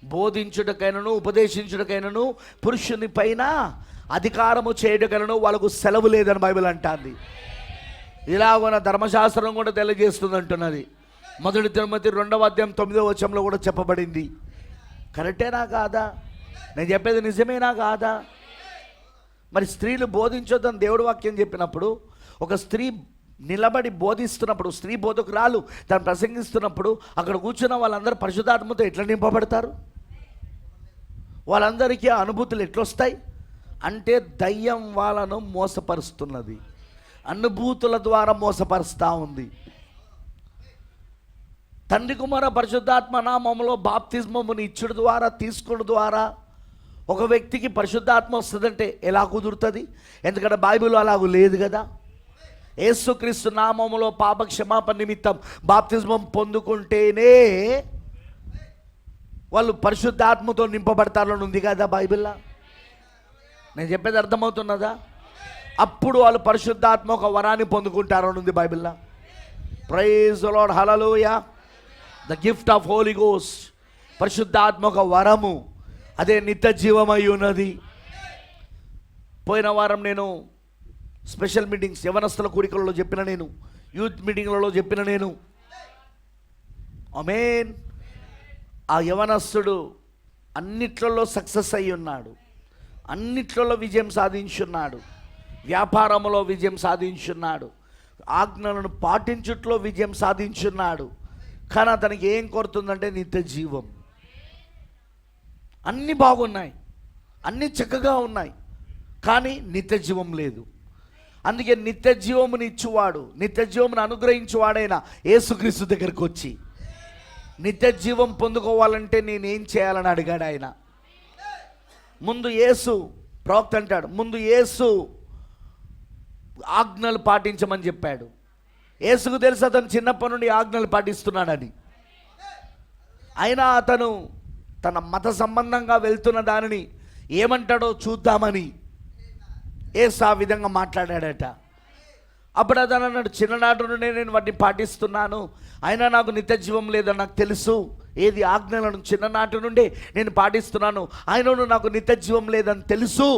బోధించుటకైనను ఉపదేశించుటకైనను పురుషుని పైన అధికారము చేయటకైనను వాళ్ళకు సెలవు లేదని బైబిల్ అంటుంది. ఇలాగొన ధర్మశాస్త్రం కూడా తెలియజేస్తుంది అంటున్నది. 1 తిమోతి 2:9 కూడా చెప్పబడింది. కరెక్టేనా కాదా? నేను చెప్పేది నిజమేనా కాదా? మరి స్త్రీలు బోధించొద్దని దేవుడు వాక్యం చెప్పినప్పుడు, ఒక స్త్రీ నిలబడి బోధిస్తున్నప్పుడు, స్త్రీ బోధకురాలు తను ప్రసంగిస్తున్నప్పుడు అక్కడ కూర్చున్న వాళ్ళందరూ పరిశుద్ధాత్మతో ఎట్లా నింపబడతారు? వాళ్ళందరికీ అనుభూతులు ఎట్లొస్తాయి అంటే దయ్యం వాళ్ళను మోసపరుస్తున్నది, అనుభూతుల ద్వారా మోసపరుస్తూ ఉంది. తండ్రి కుమార పరిశుద్ధాత్మ నామములో బాప్తిస్మముని ఇచ్చుడు ద్వారా తీసుకుడు ద్వారా ఒక వ్యక్తికి పరిశుద్ధాత్మ వస్తుందంటే ఎలా కుదురుతుంది? ఎందుకంటే బైబిల్లో అలాగూ లేదు కదా. యేసుక్రీస్తు నామములో పాప క్షమాపణ నిమిత్తం బాప్తిస్మం పొందుకుంటేనే వాళ్ళు పరిశుద్ధాత్మతో నింపబడతారని ఉంది కదా బైబిల్లో. నేను చెప్పేది అర్థమవుతున్నదా? అప్పుడు వాళ్ళు పరిశుద్ధాత్మ ఒక వరాన్ని పొందుకుంటారని ఉంది బైబిల్లో. Praise the lord, hallelujah. The gift of Holy Ghost, పరిశుద్ధాత్మ ఒక వరము, అదే నిత్య జీవమై ఉన్నది. పోయిన వారం నేను స్పెషల్ మీటింగ్స్ యవనస్తుల కూడికలలో చెప్పిన, నేను యూత్ మీటింగ్లలో చెప్పిన, నేను ఆమేన్. ఆ యవనస్తుడు అన్నిట్లలో సక్సెస్ అయి ఉన్నాడు, అన్నిట్లలో విజయం సాధించున్నాడు, వ్యాపారంలో విజయం సాధించున్నాడు, ఆజ్ఞలను పాటించుట్లో విజయం సాధించున్నాడు. కానీ అతనికి ఏం కొడుతుందంటే నిత్య జీవం. అన్నీ బాగున్నాయి, అన్నీ చక్కగా ఉన్నాయి, కానీ నిత్య జీవం లేదు. అందుకే నిత్య జీవముని ఇచ్చువాడు, నిత్య జీవమును అనుగ్రహించువాడైన యేసుక్రీస్తు దగ్గరికి వచ్చి నిత్య జీవం పొందుకోవాలంటే నేనేం చేయాలని అడిగాడు ఆయన. ముందు యేసు ప్రవక్త అంటాడు, ముందు యేసు ఆజ్ఞలు పాటించమని చెప్పాడు. యేసుకు తెలుసు అతను చిన్నప్పటి నుండి ఆజ్ఞలు పాటిస్తున్నాడని. అయినా అతను తన మత సంబంధంగా వెళ్తున్న దానిని ఏమంటాడో చూద్దామని యేసు ఆ విధంగా మాట్లాడాడట. అప్పుడు అతను అన్నాడు, చిన్ననాటి నుండి నేను వాటిని పాటిస్తున్నాను, అయినా నాకు నిత్య జీవం లేదని నాకు తెలుసు. ఏది? ఆజ్ఞలను చిన్ననాటి నుండి నేను పాటిస్తున్నాను, అయినను నాకు నిత్య జీవం లేదని తెలుసు.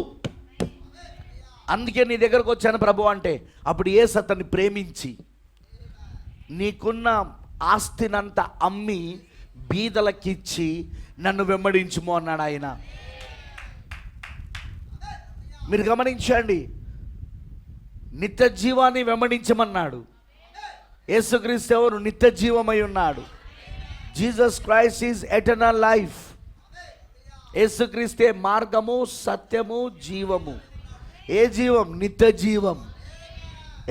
అందుకే నీ దగ్గరకు వచ్చాను ప్రభు అంటే, అప్పుడు యేసు అతన్ని ప్రేమించి నీకున్న ఆస్తినంతా అమ్మి బీదలకిచ్చి నన్ను వెంబడించుము అన్నాడు ఆయన. మీరు గమనించండి, నిత్య జీవాన్ని వెంబడించమన్నాడు. యేసుక్రీస్తు ఎవరు? నిత్య జీవమై ఉన్నాడు. Jesus Christ is eternal life. యేసుక్రీస్తే మార్గము, సత్యము, జీవము. ఏ జీవం? నిత్య జీవం.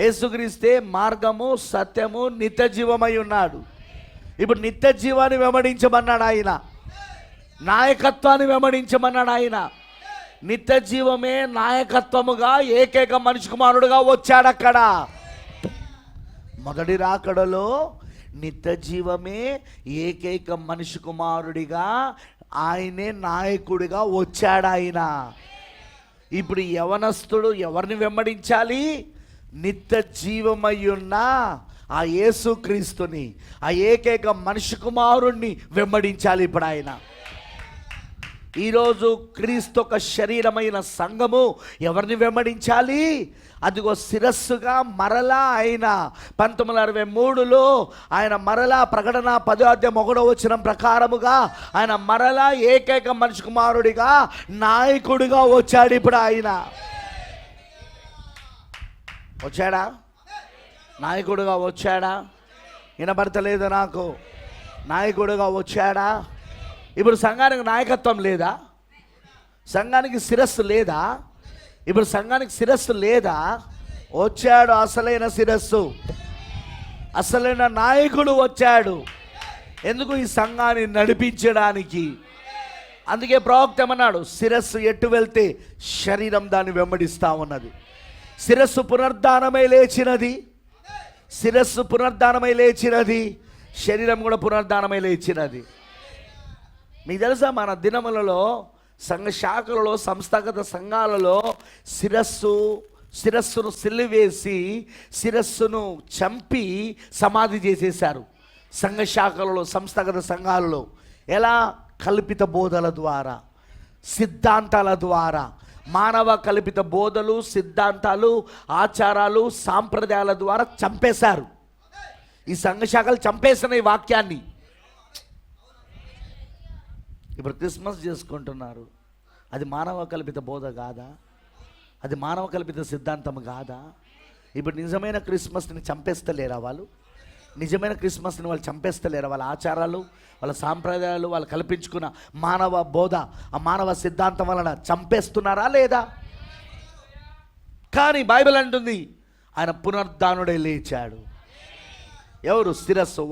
యేసుక్రీస్తే మార్గము, సత్యము, నిత్య జీవమై ఉన్నాడు. ఇప్పుడు నిత్య జీవాన్ని వెంబడించమన్నాడు ఆయన, నాయకత్వాన్ని వెంబడించమన్నాడు ఆయన. నిత్య జీవమే నాయకత్వముగా ఏకైక మనిషి కుమారుడుగా వచ్చాడు అక్కడ. మొదటి రాకడలో నిత్య జీవమే ఏకైక మనిషి కుమారుడిగా ఆయనే నాయకుడిగా వచ్చాడు ఆయన. ఇప్పుడు యవనస్తుడు ఎవరిని వెంబడించాలి? నిత్య జీవమై ఉన్న ఆ యేసుక్రీస్తుని, ఆ ఏకైక మనిషి కుమారుణ్ణి వెంబడించాలి ఇప్పుడు ఆయన. ఈరోజు క్రీస్తు ఒక శరీరమైన సంఘము ఎవరిని వెంబడించాలి? అదిగో శిరస్సుగా మరలా ఆయన 1963లో ఆయన మరలా ప్రకటన 10:1 ప్రకారముగా ఆయన మరలా ఏకైక మనిషి కుమారుడిగా నాయకుడిగా వచ్చాడు. ఇప్పుడు ఆయన వచ్చాడా? నాయకుడిగా వచ్చాడా? వినబడతలేదు నాకు. నాయకుడిగా వచ్చాడా? ఇప్పుడు సంఘానికి నాయకత్వం లేదా? సంఘానికి శిరస్సు లేదా? ఇప్పుడు సంఘానికి శిరస్సు లేదా? వచ్చాడు అసలైన శిరస్సు, అసలైన నాయకుడు వచ్చాడు. ఎందుకు? ఈ సంఘాన్ని నడిపించడానికి. అందుకే ప్రవక్త ఏమన్నాడు? శిరస్సు ఎటు వెళ్తే శరీరం దాన్ని వెంబడిస్తూ ఉన్నది. శిరస్సు పునరుద్ధానమై లేచినది, శిరస్సు పునరుద్ధానమై లేచినది, శరీరం కూడా పునరుద్ధానమై లేచినది. మీకు తెలుసా, మన దినములలో సంఘ శాఖలలో సంస్థాగత సంఘాలలో శిరస్సును సిల్లివేసి శిరస్సును చంపి సమాధి చేసేశారు. సంఘ శాఖలలో సంస్థాగత సంఘాలలో ఎలా? కల్పిత బోధల ద్వారా, సిద్ధాంతాల ద్వారా. మానవ కల్పిత బోధలు, సిద్ధాంతాలు, ఆచారాలు, సాంప్రదాయాల ద్వారా చంపేశారు. ఈ సంఘ శాఖలు చంపేసిన ఈ వాక్యాన్ని. ఇప్పుడు క్రిస్మస్ చేసుకుంటున్నారు, అది మానవ కల్పిత బోధ కాదా? అది మానవ కల్పిత సిద్ధాంతం కాదా? ఇప్పుడు నిజమైన క్రిస్మస్ని చంపేస్తలేరా వాళ్ళు? నిజమైన క్రిస్మస్ని వాళ్ళు చంపేస్తలేరా? వాళ్ళ ఆచారాలు, వాళ్ళ సాంప్రదాయాలు, వాళ్ళు కల్పించుకున్న మానవ బోధ, ఆ మానవ సిద్ధాంతం వలన చంపేస్తున్నారా లేదా? కానీ బైబిల్ అంటుంది ఆయన పునరుద్ధానుడై లేచాడు. ఎవరు? శిరస్సు,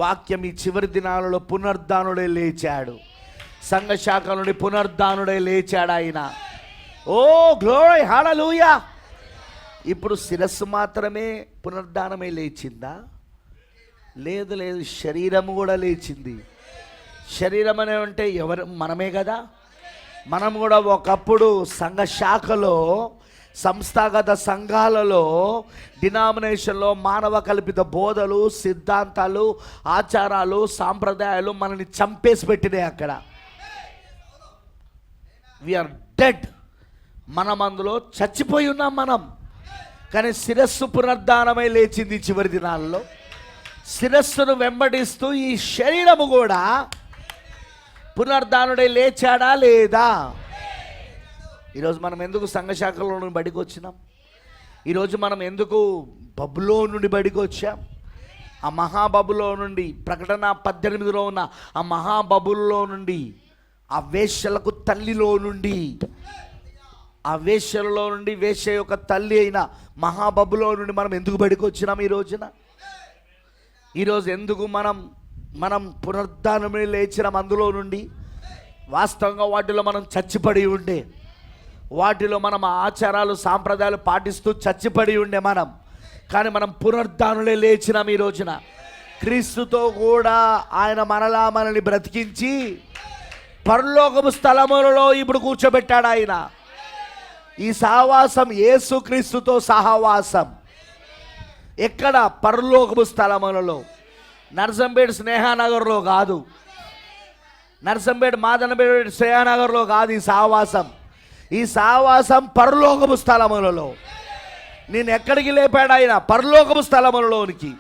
వాక్యం ఈ చివరి దినాలలో పునరుద్ధానుడై లేచాడు. సంఘ శాఖ నుండి పునరుద్ధానుడై లేచాడు ఆయన. ఓ గ్లోరీ, హల్లెలూయా. ఇప్పుడు శిరస్సు మాత్రమే పునరుద్ధానమై లేచిందా? లేదు, శరీరము కూడా లేచింది. శరీరం అనే అంటే ఎవరు? మనమే కదా. మనం కూడా ఒకప్పుడు సంఘ శాఖలో, సంస్థాగత సంఘాలలో, డినామినేషన్లో మానవ కల్పిత బోధలు, సిద్ధాంతాలు, ఆచారాలు, సాంప్రదాయాలు మనల్ని చంపేసి పెట్టినాయి. అక్కడ వీఆర్ డెడ్. మనం అందులో చచ్చిపోయి ఉన్నాం మనం. కానీ శిరస్సు పునరుద్ధానమై లేచింది చివరి దినాల్లో. శిరస్సును వెంబడిస్తూ ఈ శరీరము కూడా పునరుద్ధానుడై లేచాడా లేదా? ఈరోజు మనం ఎందుకు సంఘశాఖలో నుండి బడికి వచ్చినాం? ఈరోజు మనం ఎందుకు బబులో నుండి బడికి వచ్చాం? ఆ మహాబబులో నుండి, ప్రకటన 18లో ఉన్న ఆ మహాబబుల్లో నుండి, ఆ వేశ్యలకు తల్లిలో నుండి, ఆ వేశ్యలలో నుండి, వేశ్య యొక్క తల్లి అయిన మహాబబులో నుండి మనం ఎందుకు బడికి వచ్చినాం ఈ రోజున? ఈరోజు ఎందుకు మనం పునరుద్ధానమై లేచినాం అందులో నుండి? వాస్తవంగా వాటిలో మనం చచ్చిపడి ఉండే, వాటిలో మనం ఆచారాలు, సాంప్రదాయాలు పాటిస్తూ చచ్చిపడి ఉండే మనం. కానీ మనం పునరుద్ధానులే లేచినాం ఈ రోజున. క్రీస్తుతో కూడా ఆయన మనల్ని బ్రతికించి పరలోకపు స్థలములలో ఇప్పుడు కూర్చోబెట్టాడు ఆయన. ఈ సహవాసం యేసుక్రీస్తుతో సహవాసం ఎక్కడ? పరలోకపు స్థలములలో. నర్సంపేట స్నేహానగర్లో కాదు, నర్సంపేట మాదనపేట స్నేహానగర్లో కాదు ఈ సహవాసం. ఈ సహవాసం పరలోకపు స్థలములలో. నేను ఎక్కడికి లేపాడు ఆయన? పరలోకపు స్థలములలోనికి.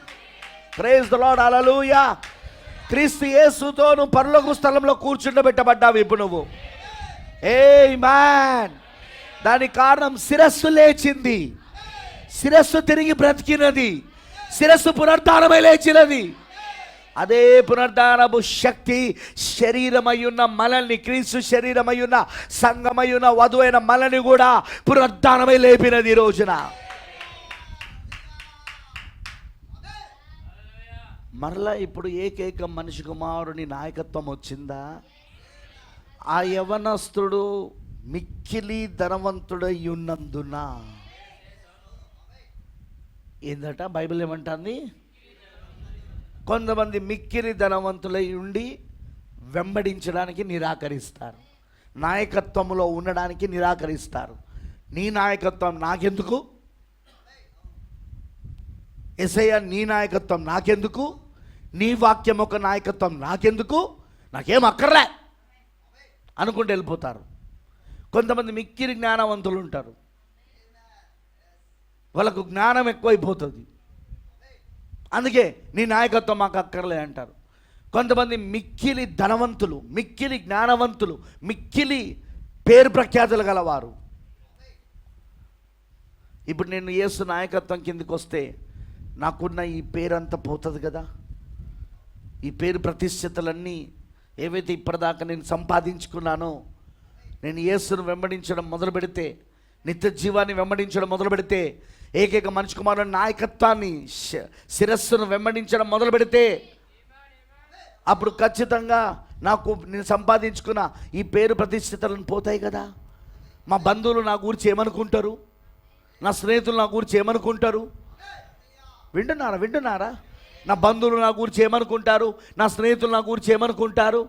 ప్రైజ్ ది లార్డ్, హల్లెలూయా. క్రీస్తు యేసుతో నువ్వు పరలోకపు స్థలంలో కూర్చుండబెట్టబడ్డావు ఇప్పుడు నువ్వు. ఆమేన్. దానికి కారణం శిరస్సు లేచింది, శిరస్సు తిరిగి బ్రతికినది, శిరస్సు పునరుద్ధానమై లేచినది. అదే పునరుద్ధానపు శక్తి శరీరమయ్యున్న మనల్ని, క్రీస్తు శరీరమయ్యున్న సంఘమయ్యున్న వధువైన మనల్ని కూడా పునరుద్ధానమై లేపినది ఈ రోజున. మరలా ఇప్పుడు ఏకైక మనిషి కుమారుని నాయకత్వం వచ్చిందా? ఆ యవనస్తుడు మిక్కిలి ధనవంతుడై ఉన్నందున ఏందట బైబిల్ ఏమంటుంది? కొంతమంది మిక్కిలి ధనవంతులై ఉండి వెంబడించడానికి నిరాకరిస్తారు, నాయకత్వంలో ఉండడానికి నిరాకరిస్తారు. నీ నాయకత్వం నాకెందుకు? యేసయ్య నీ నాయకత్వం నాకెందుకు? నీ వాక్యం ఒక నాయకత్వం నాకెందుకు? నాకేం అక్కర్లే అనుకుంటూ వెళ్ళిపోతారు. కొంతమంది మిక్కిలి జ్ఞానవంతులు ఉంటారు, వాళ్ళకు జ్ఞానం ఎక్కువైపోతుంది, అందుకే నీ నాయకత్వం మాకు అక్కర్లే అంటారు. కొంతమంది మిక్కిలి ధనవంతులు, మిక్కిలి జ్ఞానవంతులు, మిక్కిలి పేరు ప్రఖ్యాతులు గలవారు. ఇప్పుడు నేను యేసు నాయకత్వం కిందకి వస్తే నాకున్న ఈ పేరంతా పోతుంది కదా. ఈ పేరు ప్రతిష్టతలన్నీ ఏవైతే ఇప్పటిదాకా నేను సంపాదించుకున్నానో, నేను యేసును వెంబడించడం మొదలు పెడితే, నిత్య జీవాన్ని వెంబడించడం మొదలు పెడితే, ఏకైక మనిషి కుమారుని నాయకత్వాన్ని, శిరస్సును వెంబడించడం మొదలు పెడితే, అప్పుడు ఖచ్చితంగా నేను సంపాదించుకున్న ఈ పేరు ప్రతిష్టతలను పోతాయి కదా. మా బంధువులు నా గురించి ఏమనుకుంటారు? నా స్నేహితులు నా గురించి ఏమనుకుంటారు? వింటున్నారా? నా బంధువులు నా గురించి ఏమనుకుంటారు, నా స్నేహితులు నా గురించి ఏమనుకుంటారు,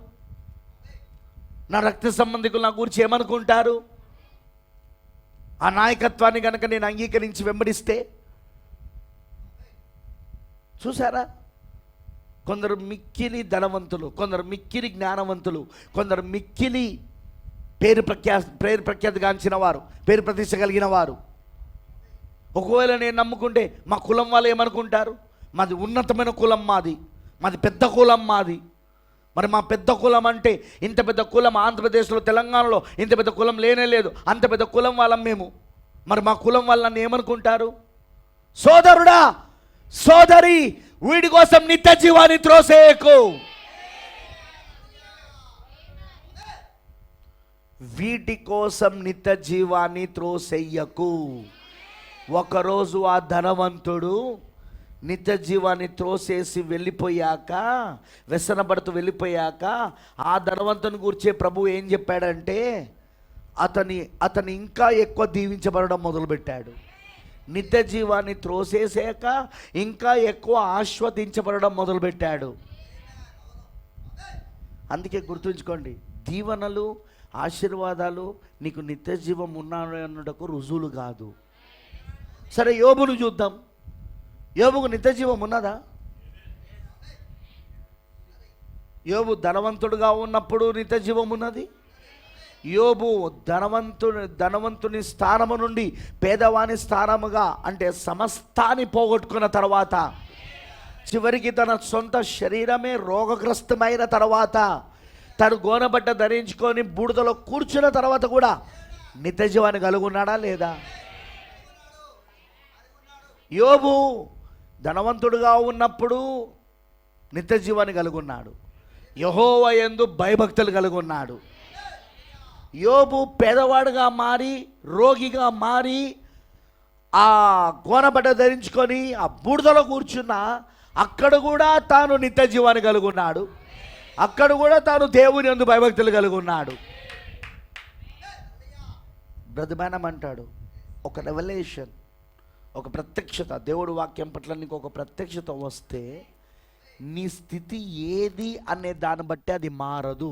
నా రక్త సంబంధికులు నా గురించి ఏమనుకుంటారు. ఆ నాయకత్వాన్ని కనుక నేను అంగీకరించి వెంబడిస్తే, చూసారా, కొందరు మిక్కిలి ధనవంతులు, కొందరు మిక్కిలి జ్ఞానవంతులు, కొందరు మిక్కిలి పేరు ప్రఖ్యాతిగాంచిన వారు, పేరు ప్రతిష్ట కలిగిన వారు. ఒకవేళ నేను నమ్ముకుంటే మా కులం వాళ్ళు ఏమనుకుంటారు, మాది ఉన్నతమైన కులం, మాది పెద్ద కులం మాది. మరి మా పెద్ద కులం అంటే, ఇంత పెద్ద కులం ఆంధ్రప్రదేశ్లో తెలంగాణలో ఇంత పెద్ద కులం లేనే లేదు, అంత పెద్ద కులం వాళ్ళం మేము. మరి మా కులం వాళ్ళని ఏమనుకుంటారు? సోదరుడా, సోదరి, వీడి కోసం నిత్య జీవాన్ని త్రోసేయకు. వీటి కోసం నిత్య జీవాన్ని త్రోసేయకు. ఒకరోజు ఆ ధనవంతుడు నిత్య జీవాన్ని త్రోసేసి వెళ్ళిపోయాక, వ్యసనపడుతూ వెళ్ళిపోయాక, ఆ ధనవంతుని గురించే ప్రభు ఏం చెప్పాడంటే, అతని ఇంకా ఎక్కువ దీవించబడడం మొదలుపెట్టాడు. నిత్య జీవాన్ని త్రోసేసాక ఇంకా ఎక్కువ ఆస్వాదించబడడం మొదలుపెట్టాడు. అందుకే గుర్తుంచుకోండి, దీవెనలు ఆశీర్వాదాలు నీకు నిత్య జీవం ఉన్నాడు అన్నటకు రుజువులు కాదు. సరే, యోబును చూద్దాం. యోబుకు నిత్య జీవం ఉన్నదా? యోబు ధనవంతుడుగా ఉన్నప్పుడు నిత్య జీవం ఉన్నది. యోబు ధనవంతుని స్థానము నుండి పేదవాని స్థానముగా, అంటే సమస్తాన్ని పోగొట్టుకున్న తర్వాత, చివరికి తన సొంత శరీరమే రోగగ్రస్తమైన తర్వాత, తను గోనబట్ట ధరించుకొని బూడిదలో కూర్చున్న తర్వాత కూడా నిత్య జీవాన్ని కలుగున్నాడా లేదా? యోబు ధనవంతుడుగా ఉన్నప్పుడు నిత్య జీవాన్ని కలుగున్నాడు. యెహోవా యందు భయభక్తులు కలుగున్నాడు. యోబు పేదవాడుగా మారి, రోగిగా మారి, ఆ గోనబట్ట ధరించుకొని ఆ బూడిదలో కూర్చున్న అక్కడ కూడా తాను నిత్య జీవాన్ని కలుగున్నాడు. అక్కడ కూడా తాను దేవుని యందు భయభక్తులు కలుగున్నాడు. బ్రదమానం అంటాడు, ఒక రెవల్యూషన్, ఒక ప్రత్యక్షత, దేవుడు వాక్యం పట్ల నీకు ఒక ప్రత్యక్షత వస్తే నీ స్థితి ఏది అనే దాన్ని బట్టి అది మారదు.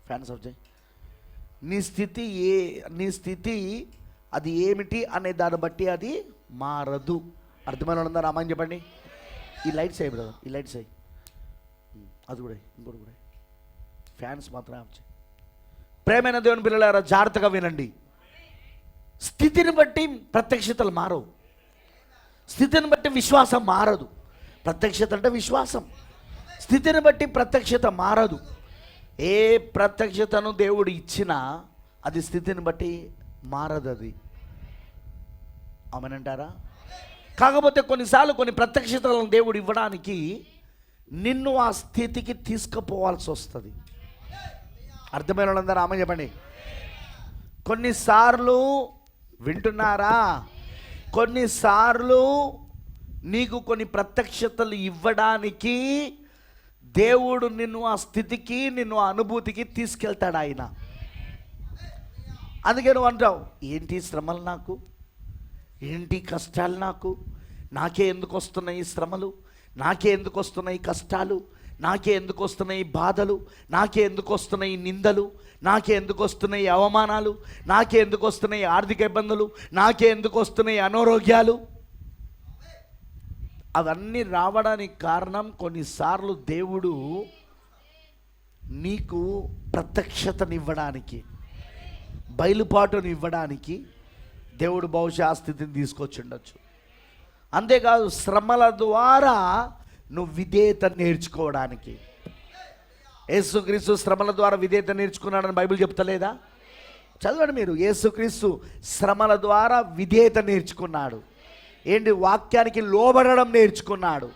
ఫ్యాన్స్ ఆఫ్ జై, నీ స్థితి అది ఏమిటి అనే దాన్ని బట్టి అది మారదు. అర్థమైన వాళ్ళందరూ రామని చెప్పండి. ఈ లైట్స్ అయ్యి బ్రదర్, ఈ లైట్స్ అయ్యి, అది కూడా ఇంకోటి కూడా, ఫ్యాన్స్ మాత్రం ఆఫ్ చేయి. ప్రేమైన దేవుని పిల్లలారా, జాగ్రత్తగా వినండి. స్థితిని బట్టి ప్రత్యక్షతలు మారవు. స్థితిని బట్టి విశ్వాసం మారదు. ప్రత్యక్షత అంటే విశ్వాసం. స్థితిని బట్టి ప్రత్యక్షత మారదు. ఏ ప్రత్యక్షతను దేవుడు ఇచ్చినా అది స్థితిని బట్టి మారదు. అది ఆమేనంటారా? కాకపోతే కొన్నిసార్లు కొన్ని ప్రత్యక్షతలను దేవుడు ఇవ్వడానికి నిన్ను ఆ స్థితికి తీసుకుపోవాల్సి వస్తుంది. అర్థమైన వాళ్ళందరూ ఆమె చెప్పండి. కొన్నిసార్లు వింటున్నారా? కొన్నిసార్లు నీకు కొన్ని ప్రత్యక్షతలు ఇవ్వడానికి దేవుడు నిన్ను ఆ స్థితికి, నిన్ను ఆ అనుభూతికి తీసుకెళ్తాడు ఆయన. అందుకే నువ్వు అంటావు, ఏంటి శ్రమలు నాకు, ఏంటి కష్టాలు నాకు, నాకే ఎందుకు వస్తున్నాయి శ్రమలు, నాకే ఎందుకు వస్తున్నాయి కష్టాలు, నాకే ఎందుకు వస్తున్నాయి బాధలు, నాకే ఎందుకు వస్తున్నాయి నిందలు, నాకే ఎందుకు వస్తున్నాయి అవమానాలు, నాకే ఎందుకు వస్తున్నాయి ఆర్థిక ఇబ్బందులు, నాకే ఎందుకు వస్తున్నాయి అనారోగ్యాలు. అవన్నీ రావడానికి కారణం కొన్నిసార్లు దేవుడు నీకు ప్రత్యక్షతనివ్వడానికి, బయలుపాటుని ఇవ్వడానికి దేవుడు బహుశా ఆ స్థితిని తీసుకొచ్చి ఉండొచ్చు. అంతేకాదు, శ్రమల ద్వారా నువ్వు విధేయత నేర్చుకోవడానికి. యేసుక్రీస్తు శ్రమల ద్వారా విధేయత నేర్చుకున్నాడని బైబిల్ చెప్తలేదా? చదవండి మీరు. యేసుక్రీస్తు శ్రమల ద్వారా విధేయత నేర్చుకున్నాడు. ఏంటి? వాక్యానికి లోబడడం నేర్చుకున్నాడు,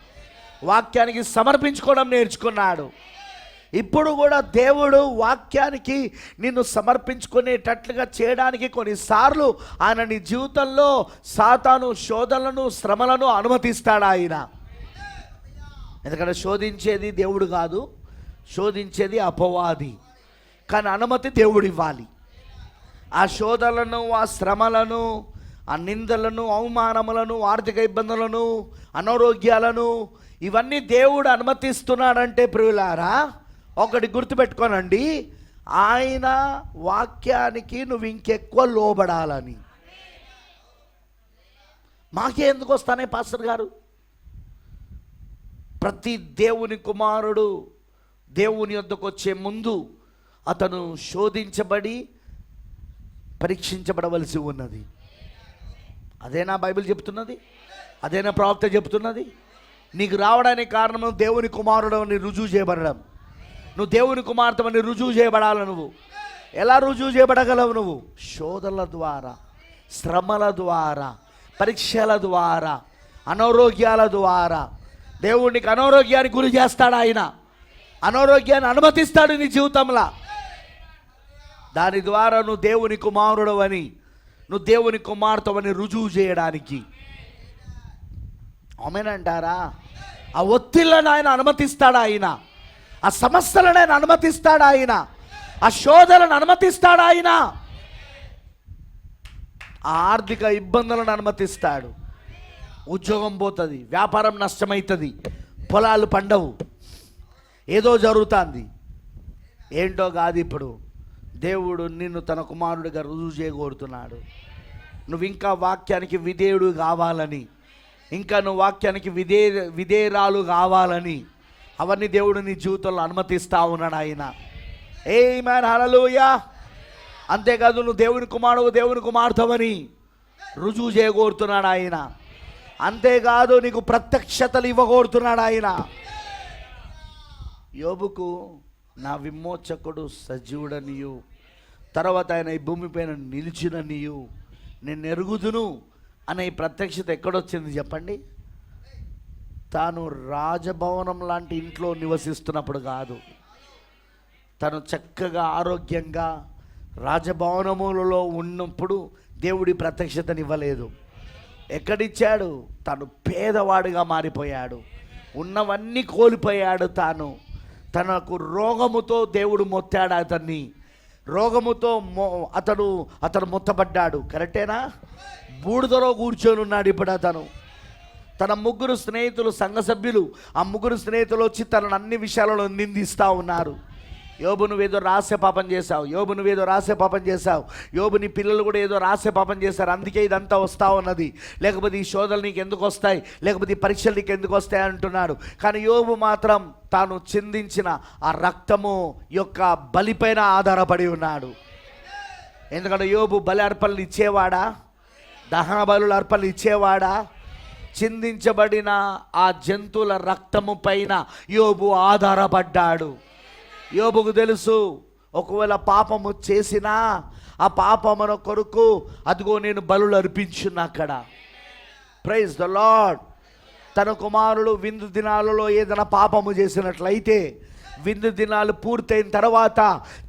వాక్యానికి సమర్పించుకోవడం నేర్చుకున్నాడు. ఇప్పుడు కూడా దేవుడు వాక్యానికి నిన్ను సమర్పించుకునేటట్లుగా చేయడానికి కొన్నిసార్లు ఆయన నీ జీవితంలో సాతాను శోధనలను, శ్రమలను అనుమతిస్తాడు ఆయన. ఎందుకంటే శోధించేది దేవుడు కాదు, శోధించేది అపవాది. కానీ అనుమతి దేవుడు ఇవ్వాలి. ఆ శోధనలను, ఆ శ్రమలను, ఆ నిందలను, అవమానములను, ఆర్థిక ఇబ్బందులను, అనారోగ్యాలను ఇవన్నీ దేవుడు అనుమతిస్తున్నాడంటే ప్రియులారా, ఒకటి గుర్తుపెట్టుకోనండి, ఆయన వాక్యానికి నువ్వు ఇంకెక్కువ లోబడాలని. మాకే ఎందుకు వస్తానే పాస్టర్ గారు? ప్రతి దేవుని కుమారుడు దేవుని యొద్దకు వచ్చే ముందు అతను శోధించబడి పరీక్షించబడవలసి ఉన్నది. అదేనా బైబిల్ చెప్తున్నది? అదేనా ప్రవక్త చెప్తున్నది? నీకు రావడానికి కారణం దేవుని కుమారుడు అని రుజువు చేయబడడం. నువ్వు దేవుని కుమార్తెని రుజువు చేయబడాలి. నువ్వు ఎలా రుజువు చేయబడగలవు? నువ్వు శోధనల ద్వారా, శ్రమల ద్వారా, పరీక్షల ద్వారా, అనారోగ్యాల ద్వారా. దేవుడికి అనారోగ్యానికి గురి చేస్తాడు. ఆయన అనారోగ్యాన్ని అనుమతిస్తాడు నీ జీవితంలో. దాని ద్వారా నువ్వు దేవుని కుమారుడు అని, నువ్వు దేవుని కుమార్తెని రుజువు చేయడానికి. ఆమేనంటారా? ఆ ఒత్తిళ్లను ఆయన అనుమతిస్తాడు. ఆయన ఆ సమస్యలను ఆయన అనుమతిస్తాడు. ఆయన ఆ శోధనలను అనుమతిస్తాడు. ఆయన ఆ ఆర్థిక ఇబ్బందులను అనుమతిస్తాడు. ఉద్యోగం పోతుంది, వ్యాపారం నష్టమవుతుంది, పొలాలు పండవు, ఏదో జరుగుతుంది. ఏంటో కాదు, ఇప్పుడు దేవుడు నిన్ను తన కుమారుడిగా రుజువు చేయగోరుతున్నాడు. నువ్వు ఇంకా వాక్యానికి విధేయుడు కావాలని, ఇంకా నువ్వు వాక్యానికి విధేయురాలు కావాలని, అవన్నీ దేవుడు నీ జీవితంలో అనుమతిస్తూ ఉన్నాడు ఆయన. ఆమేన్, హల్లెలూయా. అంతేకాదు, నువ్వు దేవుని కుమారుడు, దేవుని కుమార్తెవని రుజువు చేయగోరుతున్నాడు ఆయన. అంతేకాదు, నీకు ప్రత్యక్షతలు ఇవ్వగోరుతున్నాడు ఆయన. యోబుకు నా విమోచకుడు సజీవుడనియు, తర్వాత ఆయన ఈ భూమిపైన నిలిచిననియు నేను ఎరుగుదును అనే ఈ ప్రత్యక్షత ఎక్కడొచ్చింది చెప్పండి? తాను రాజభవనం లాంటి ఇంట్లో నివసిస్తున్నప్పుడు కాదు, తను చక్కగా ఆరోగ్యంగా రాజభవనములలో ఉన్నప్పుడు దేవుడి ప్రత్యక్షతనివ్వలేదు. ఎక్కడిచ్చాడు? తను పేదవాడిగా మారిపోయాడు, ఉన్నవన్నీ కోల్పోయాడు. తనకు రోగముతో దేవుడు మొత్తాడు అతన్ని. రోగముతో అతను మొత్తబడ్డాడు. కరెక్టేనా? బూడిదలో కూర్చొని ఉన్నాడు ఇప్పుడు అతను. తన ముగ్గురు స్నేహితులు, సంఘ సభ్యులు, ఆ ముగ్గురు స్నేహితులు వచ్చి తనను అన్ని విషయాలలో నిందిస్తూ ఉన్నారు. యోబు నువ్వేదో రహస్య పాపం చేశావు, యోబు నువ్వేదో రహస్య పాపం చేశావు, యోబు నీ పిల్లలు కూడా ఏదో రహస్య పాపం చేశారు, అందుకే ఇదంతా వస్తూ ఉన్నది, లేకపోతే ఈ శోధనలు నీకు ఎందుకు వస్తాయి, లేకపోతే ఈ పరీక్షలు నీకు ఎందుకు వస్తాయి అంటున్నాడు. కానీ యోబు మాత్రం తాను చిందించిన ఆ రక్తము యొక్క బలిపైన ఆధారపడి ఉన్నాడు. ఎందుకంటే యోబు బలి అర్పణలు ఇచ్చేవాడా? దహన బలుల అర్పణలు ఇచ్చేవాడా? చిందించబడిన ఆ జంతువుల రక్తము పైన యోబు ఆధారపడ్డాడు. యోబుకు తెలుసు, ఒకవేళ పాపము చేసినా ఆ పాపమున కొరకు అదిగో నేను బలులు అర్పించున్నా అక్కడ. Praise the Lord. తన కుమారులు విందు దినాలలో ఏదైనా పాపము చేసినట్లయితే, విందు దినాలు పూర్తయిన తర్వాత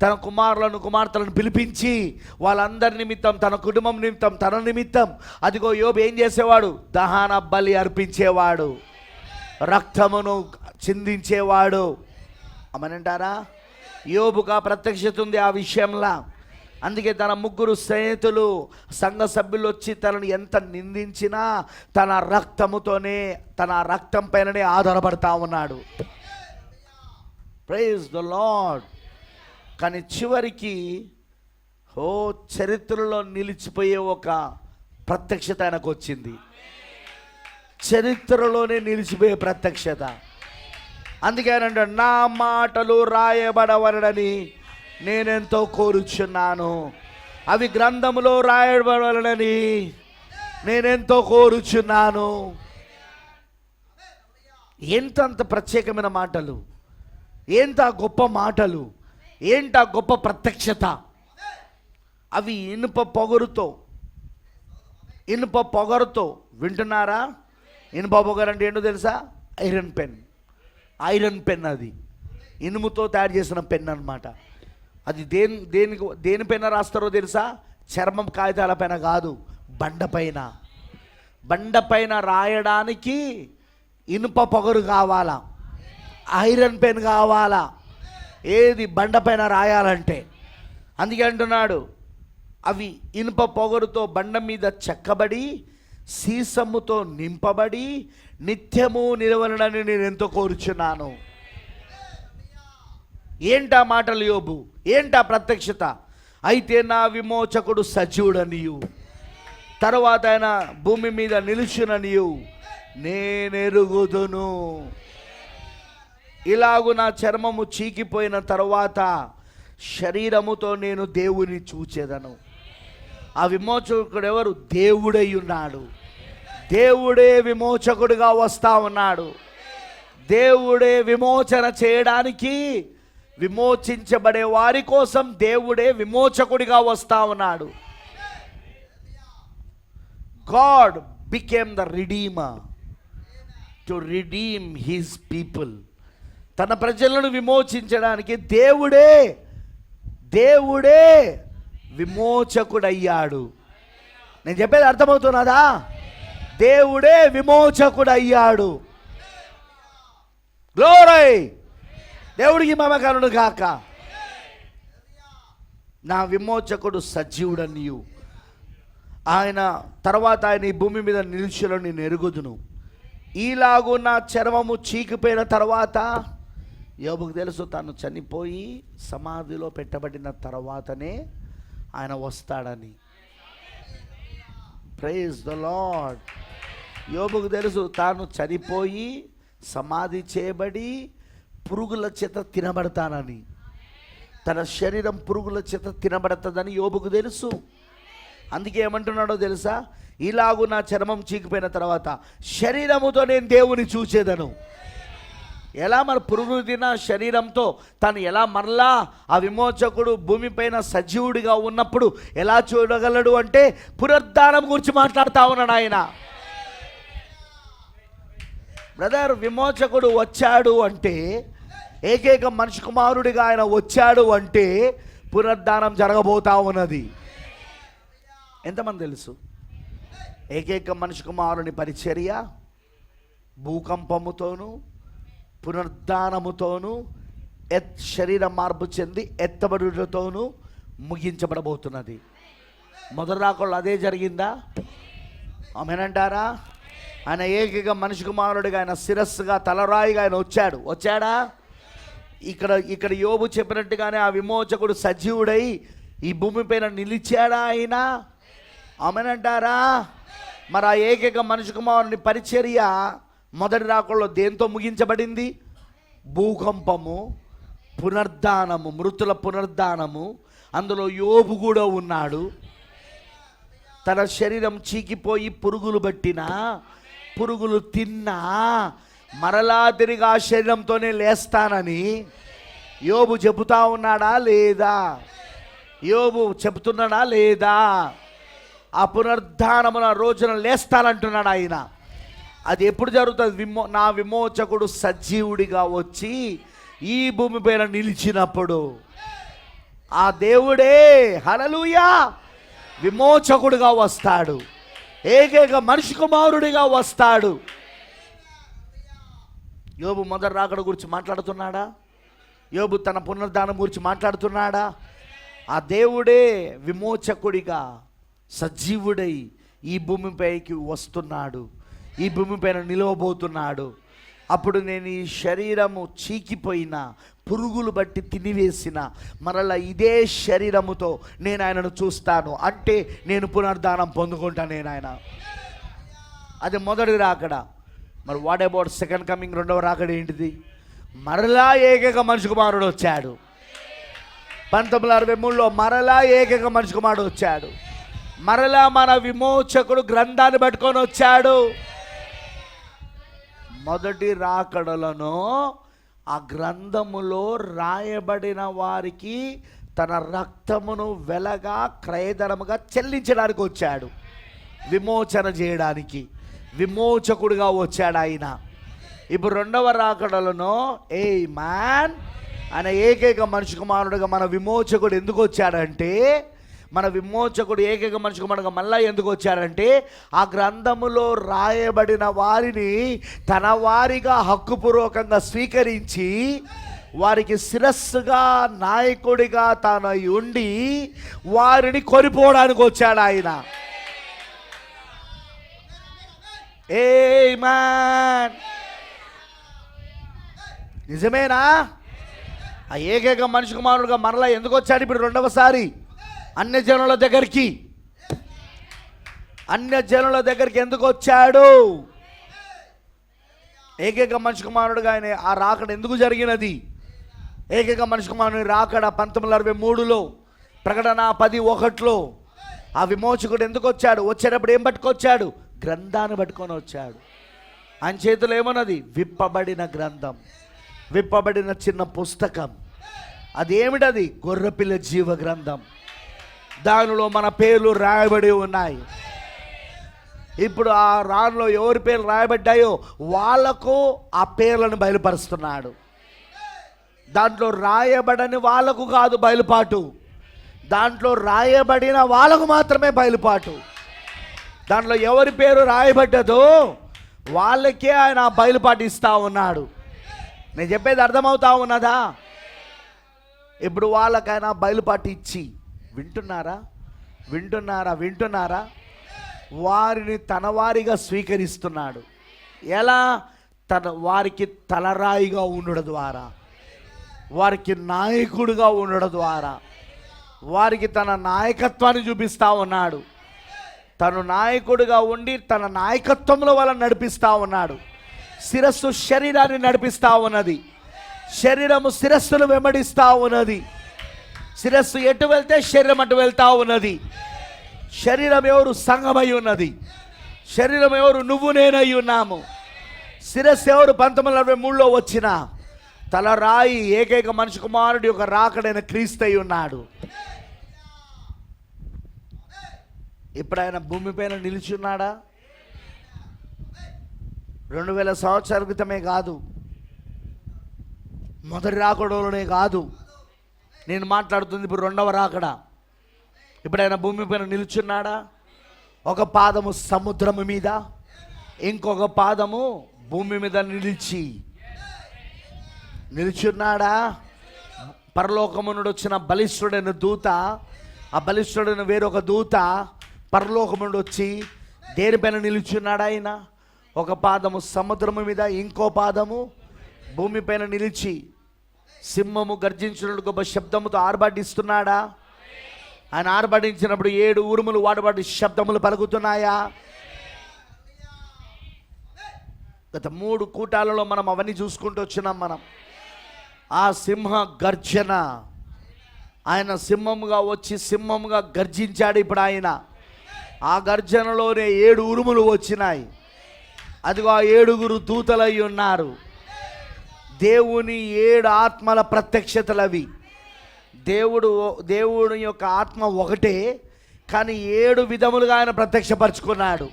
తన కుమార్తెలను పిలిపించి వాళ్ళందరి నిమిత్తం, తన కుటుంబం నిమిత్తం, తన నిమిత్తం అదిగో యోబు ఏం చేసేవాడు? దహన బలి అర్పించేవాడు, రక్తమును చిందించేవాడు. అమనంటారా? యోబుగా ప్రత్యక్షత ఉంది ఆ విషయంలో. అందుకే తన ముగ్గురు స్నేహితులు, సంఘ సభ్యులు వచ్చి తనను ఎంత నిందించినా తన రక్తముతోనే, తన రక్తం పైననే ఆధారపడతా ఉన్నాడు. Praise the Lord. కానీ చివరికి చరిత్రలో నిలిచిపోయే ఒక ప్రత్యక్షత ఆయనకు వచ్చింది. చరిత్రలోనే నిలిచిపోయే ప్రత్యక్షత. అందుకే ఆయన అంటాడు, నా మాటలు రాయబడవలనని నేనెంతో కోరుచున్నాను, అవి గ్రంథములో రాయబడవలనని నేనెంతో కోరుచున్నాను. ఎంతంత ప్రత్యేకమైన మాటలు, ఏంత గొప్ప మాటలు, ఏంట గొప్ప ప్రత్యక్షత. అవి ఇనుప పొగరుతో వింటున్నారా? ఇనుప పొగరు అంటే ఏంటో తెలుసా? Iron pen. అది ఇనుముతో తయారు చేసిన పెన్ అన్నమాట. అది దేని పైన రాస్తారో తెలుసా? చర్మం కాగితాల పైన కాదు, బండపైన రాయడానికి ఇనుప పొగరు కావాలా, ఐరన్ పెన్ కావాలా, ఏది బండపైన రాయాలంటే. అందుకే అంటున్నాడు, అవి ఇనుప పొగరుతో బండ మీద చెక్కబడి సీసముతో నింపబడి నిత్యము నిలవలనని నేను ఎంతో కోరుచున్నాను. ఏంటా మాటలు యోబు, ఏంటా ప్రత్యక్షత? అయితే నా విమోచకుడు సజీవుడనియు, తర్వాత ఆయన భూమి మీద నిలుచుననియు నేనెరుగుదును. ఇలాగు నా చర్మము చీకిపోయిన తరువాత శరీరముతో నేను దేవుని చూచెదను. ఆ విమోచకుడు ఎవరు? దేవుడై ఉన్నాడు. దేవుడే విమోచకుడుగా వస్తా ఉన్నాడు. దేవుడే విమోచన చేయడానికి, విమోచించబడే వారి కోసం దేవుడే విమోచకుడిగా వస్తా ఉన్నాడు. God became the redeemer to redeem his people. తన ప్రజలను విమోచించడానికి దేవుడే విమోచకుడయ్యాడు. నేను చెప్పేది అర్థమవుతున్నదా? దేవుడే విమోచకుడయ్యాడు. గ్లోరీ, దేవుడికి మమకారుడు గాక. నా విమోచకుడు సజీవుడనియు, ఆయన తర్వాత ఆయన ఈ భూమి మీద నిలిచులను నేను ఎరుగుదును. ఈలాగు నా చర్మము చీకిపోయిన తర్వాత, యోబుకు తెలుసు తాను చనిపోయి సమాధిలో పెట్టబడిన తర్వాతనే ఆయన వస్తాడని. Praise the lord. యోబుకు తెలుసు తాను చనిపోయి సమాధి చేయబడి పురుగుల చేత తినబడతానని. తన శరీరం పురుగుల చేత తినబడుతుందని యోబుకు తెలుసు. అందుకే ఏమంటున్నాడో తెలుసా? ఇలాగు నా చర్మం చీకిపోయిన తర్వాత శరీరముతో నేను దేవుని చూచేదను. ఎలా మరి పురుగులు తిన శరీరంతో తను ఎలా మరలా ఆ విమోచకుడు భూమిపైన సజీవుడిగా ఉన్నప్పుడు ఎలా చూడగలడు అంటే పునరుద్ధానం గురించి మాట్లాడుతూ ఉన్నాడు ఆయన. బ్రదర్, విమోచకుడు వచ్చాడు అంటే, ఏకైక మనిషి కుమారుడిగా ఆయన వచ్చాడు అంటే పునరుద్ధానం జరగబోతా ఉన్నది. ఎంతమంది తెలుసు? ఏకైక మనిషి కుమారుని పరిచర్య భూకంపముతోనూ పునరుద్ధానముతోనూ శరీర మార్పు చెంది ఎత్తబడుటతోనూ ముగించబడబోతున్నది. మొదటి రాకళ్ళు అదే జరిగిందా? ఆమేనంటారా? ఆయన ఏకైక మనిషి కుమారుడిగా, ఆయన శిరస్సుగా తలరాయిగా ఆయన వచ్చాడా? ఇక్కడ యోబు చెప్పినట్టుగానే ఆ విమోచకుడు సజీవుడై ఈ భూమిపైన నిలిచాడా ఆయన? ఆమేనంటారా? మరి ఆ ఏకైక మనిషి కుమారుని పరిచర్య మొదటి రాకల్లో దేంతో ముగించబడింది? భూకంపము, పునరుద్ధానము, మృతుల పునరుద్ధానము. అందులో యోబు కూడా ఉన్నాడు. తన శరీరం చీకిపోయి పురుగులు పట్టినా, పురుగులు తిన్నా మరలా తిరిగి ఆ శరీరంతోనే లేస్తానని యోబు చెబుతా ఉన్నాడా లేదా? యోబు చెబుతున్నాడా లేదా? ఆ పునరుద్ధానమున రోజున లేస్తానంటున్నాడు ఆయన. అది ఎప్పుడు జరుగుతుంది? నా విమోచకుడు సజీవుడిగా వచ్చి ఈ భూమిపైన నిలిచినప్పుడు ఆ దేవుడే హల్లెలూయా విమోచకుడిగా వస్తాడు. ఏకైక మనిషి కుమారుడిగా వస్తాడు. యోబు మొదటి రాకడ గురించి మాట్లాడుతున్నాడా? యోబు తన పునరుద్ధానం గురించి మాట్లాడుతున్నాడా? ఆ దేవుడే విమోచకుడిగా సజీవుడై ఈ భూమిపైకి వస్తున్నాడు, ఈ భూమిపైన నిలవబోతున్నాడు. అప్పుడు నేను ఈ శరీరము చీకిపోయిన, పురుగులు బట్టి తినివేసిన మరలా ఇదే శరీరముతో నేను ఆయనను చూస్తాను. అంటే నేను పునరుద్ధానం పొందుకుంటాను నేను ఆయన. అది మొదటి రాకడ. మరి వాట్ అబౌట్ సెకండ్ కమింగ్, రెండవ రాకడ ఏంటిది? మరలా ఏకైక మనిషి కుమారుడు వచ్చాడు. 1963లో మరలా ఏకైక మనిషి కుమారుడు వచ్చాడు. మరలా మన విమోచకుడు గ్రంథాన్ని పట్టుకొని వచ్చాడు. మొదటి రాకడలను ఆ గ్రంథములో రాయబడిన వారికి తన రక్తమును వెలగా క్రయధనముగా చెల్లించడానికి వచ్చాడు. విమోచన చేయడానికి విమోచకుడిగా వచ్చాడు ఆయన. ఇప్పుడు రెండవ రాకడలను ఆయన ఏకైక మనిషి కుమారుడుగా మన విమోచకుడు ఎందుకు వచ్చాడంటే, మన విమోచకుడు ఏకైక మనిషి కుమారుడుగా మళ్ళా ఎందుకు వచ్చాడంటే, ఆ గ్రంథములో రాయబడిన వారిని తన వారిగా హక్కుపూర్వకంగా స్వీకరించి వారికి శిరస్సుగా నాయకుడిగా తాను ఉండి వారిని కొనిపోవడానికి వచ్చాడు ఆయన. ఆమేన్. నిజమేనా? ఆ ఏకైక మనిషి కుమారుడుగా మరలా ఎందుకు వచ్చాడు ఇప్పుడు రెండవసారి? అన్యజనుల దగ్గరికి ఎందుకు వచ్చాడు? ఏకైక మనిషి కుమారుడుగా ఆయన ఆ రాకడ ఎందుకు జరిగినది? ఏకైక మనిషి కుమారుని రాకడ 1963లో, ప్రకటన 10:1లో ఆ విమోచకుడు ఎందుకు వచ్చాడు? వచ్చేటప్పుడు ఏం పట్టుకొచ్చాడు? గ్రంథాన్ని పట్టుకొని వచ్చాడు. ఆయన చేతిలో ఏమన్నది? విప్పబడిన గ్రంథం, విప్పబడిన చిన్న పుస్తకం. అదేమిటది? గొర్రెపిల్ల జీవ గ్రంథం. దానిలో మన పేర్లు రాయబడి ఉన్నాయి. ఇప్పుడు ఆ రాన్లో ఎవరి పేర్లు రాయబడ్డాయో వాళ్లకు ఆ పేర్లను బయలుపరుస్తున్నాడు. దాంట్లో రాయబడని వాళ్ళకు కాదు బయలుపాటు, దాంట్లో రాయబడిన వాళ్ళకు మాత్రమే బయలుపాటు. దాంట్లో ఎవరి పేరు రాయబడ్డదో వాళ్ళకే ఆయన బయలుపాటు ఇస్తా ఉన్నాడు. నేను చెప్పేది అర్థమవుతా ఉన్నదా? ఇప్పుడు వాళ్ళకైనా బయలుపాటు ఇచ్చి వింటున్నారా? వారిని తన వారిగా స్వీకరిస్తున్నాడు. ఎలా? వారికి తలరాయిగా ఉండడం ద్వారా, వారికి నాయకుడిగా ఉండడం ద్వారా, వారికి తన నాయకత్వాన్ని చూపిస్తూ ఉన్నాడు. తను నాయకుడిగా ఉండి తన నాయకత్వంలో వాళ్ళని నడిపిస్తూ ఉన్నాడు. శిరస్సు శరీరాన్ని నడిపిస్తూ ఉన్నది, శరీరము శిరస్సును వెంబడిస్తూ ఉన్నది. శిరస్సు ఎటు వెళ్తే శరీరం అటు వెళ్తూ ఉన్నది. శరీరం ఎవరు? సంఘమై ఉన్నది. శరీరం ఎవరు? నువ్వు నేనై ఉన్నాము. శిరస్సు ఎవరు? 1963లో వచ్చిన తలరాయి ఏకైక మనిషి కుమారుడి యొక్క రాకడైన క్రీస్తు అయి ఉన్నాడు. ఇప్పుడు ఆయన భూమిపైన నిలిచి ఉన్నాడా? 2000 సంవత్సరాల క్రితమే కాదు, మొదటి రాకడలోనే కాదు నేను మాట్లాడుతుంది. ఇప్పుడు రెండవ రాకడ. ఇప్పుడు ఆయన భూమిపైన నిలుచున్నాడా? ఒక పాదము సముద్రము మీద, ఇంకొక పాదము భూమి మీద నిలుచున్నాడా? పరలోకము నుండి వచ్చిన బలిష్ఠుడైన దూత, ఆ బలిష్ఠుడైన వేరొక దూత పరలోకము నుండి వచ్చి దేనిపైన నిలుచున్నాడా? ఆయన ఒక పాదము సముద్రము మీద, ఇంకో పాదము భూమిపైన నిలిచి సింహము గర్జించినట్టు గొప్ప శబ్దముతో ఆర్భాటిస్తున్నాడా? ఆయన ఆర్భాటించినప్పుడు 7 ఉరుములు వాడబాటి శబ్దములు పలుకుతున్నాయా? గత 3 కూటాలలో మనం అవన్నీ చూసుకుంటూ వచ్చినాం. మనం ఆ సింహ గర్జన, ఆయన సింహముగా వచ్చి సింహముగా గర్జించాడు. ఇప్పుడు ఆయన ఆ గర్జనలోనే 7 ఉరుములు వచ్చినాయి. అదిగో ఆ 7గురు దూతలై ఉన్నారు. దేవుని 7 ఆత్మల ప్రత్యక్షతలు అవి. దేవుని యొక్క ఆత్మ ఒకటే, కానీ 7 విధములుగా ఆయన ప్రత్యక్షపరుచుకున్నాడు.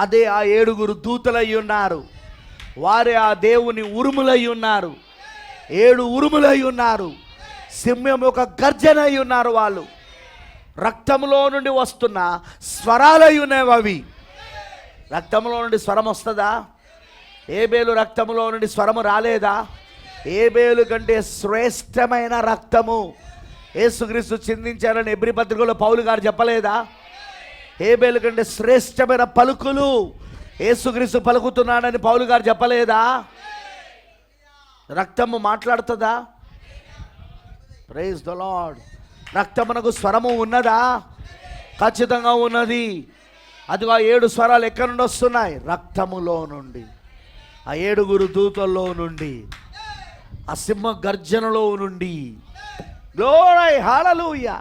అదే ఆ 7గురు దూతలై ఉన్నారు. వారే ఆ దేవుని ఉరుములై ఉన్నారు. 7 ఉరుములై ఉన్నారు. సింహం యొక్క గర్జన అయి ఉన్నారు. వాళ్ళు రక్తంలో నుండి వస్తున్న స్వరాలై ఉన్నవి అవి. రక్తంలో నుండి స్వరం వస్తుందా? ఏబేలు రక్తంలో నుండి స్వరము రాలేదా? ఏబేలు కంటే శ్రేష్టమైన రక్తము యేసుక్రీస్తు చిందించారని ఎబ్రీ పత్రికలో పౌలు గారు చెప్పలేదా? ఏబేలు కంటే శ్రేష్టమైన పలుకులు యేసుక్రీస్తు పలుకుతున్నాడని పౌలు గారు చెప్పలేదా? రక్తము మాట్లాడుతుందా? Praise the lord. రక్తమునకు స్వరము ఉన్నదా? ఖచ్చితంగా ఉన్నది. అదిగో 7 స్వరాలు ఎక్కడి నుండి వస్తున్నాయి? రక్తములో నుండి, ఆ 7గురు దూతల్లో నుండి, ఆ సింహ గర్జనలో నుండి. గ్లోరీ, హల్లెలూయా.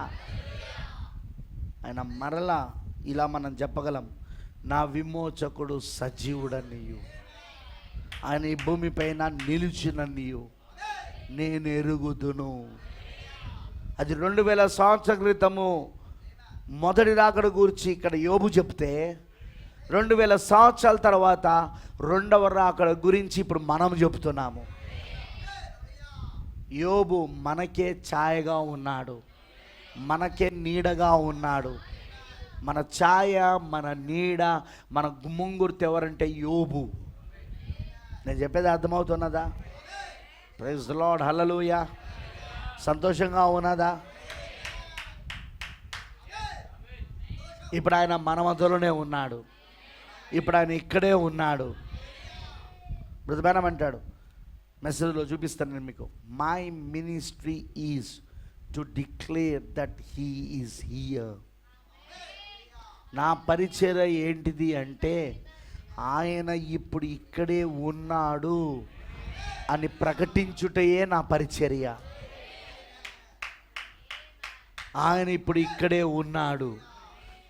ఆయన మరలా ఇలా మనం చెప్పగలం, నా విమోచకుడు సజీవుడనియు, ఆయన ఈ భూమిపైన నిలిచిననియు నేను ఎరుగుదును. అది 2000 సంవత్సరాల క్రితము మొదటి రాకడ గురించి ఇక్కడ యోబు చెప్తే, 2000 సంవత్సరాల తర్వాత రెండవ రాకడ గురించి ఇప్పుడు మనం చెప్తున్నాము. యోబు మనకే ఛాయగా ఉన్నాడు, మనకే నీడగా ఉన్నాడు. మన ఛాయ, మన నీడ, మన ముంగుర్తు ఎవరంటే యోబు. నేను చెప్పేది అర్థమవుతున్నదా? Praise the lord. హల్లెలూయా. సంతోషంగా ఉన్నదా? ఇప్పుడు ఆయన మన మధ్యలోనే ఉన్నాడు. ఇప్పుడు ఆయన ఇక్కడే ఉన్నాడు. మృదుబేనం అంటాడు, మెసేజ్లో చూపిస్తాను నేను మీకు. My ministry is to declare that he is here. నా పరిచర్య ఏంటిది అంటే ఆయన ఇప్పుడు ఇక్కడే ఉన్నాడు అని ప్రకటించుటయే నా పరిచర్య. ఆయన ఇప్పుడు ఇక్కడే ఉన్నాడు,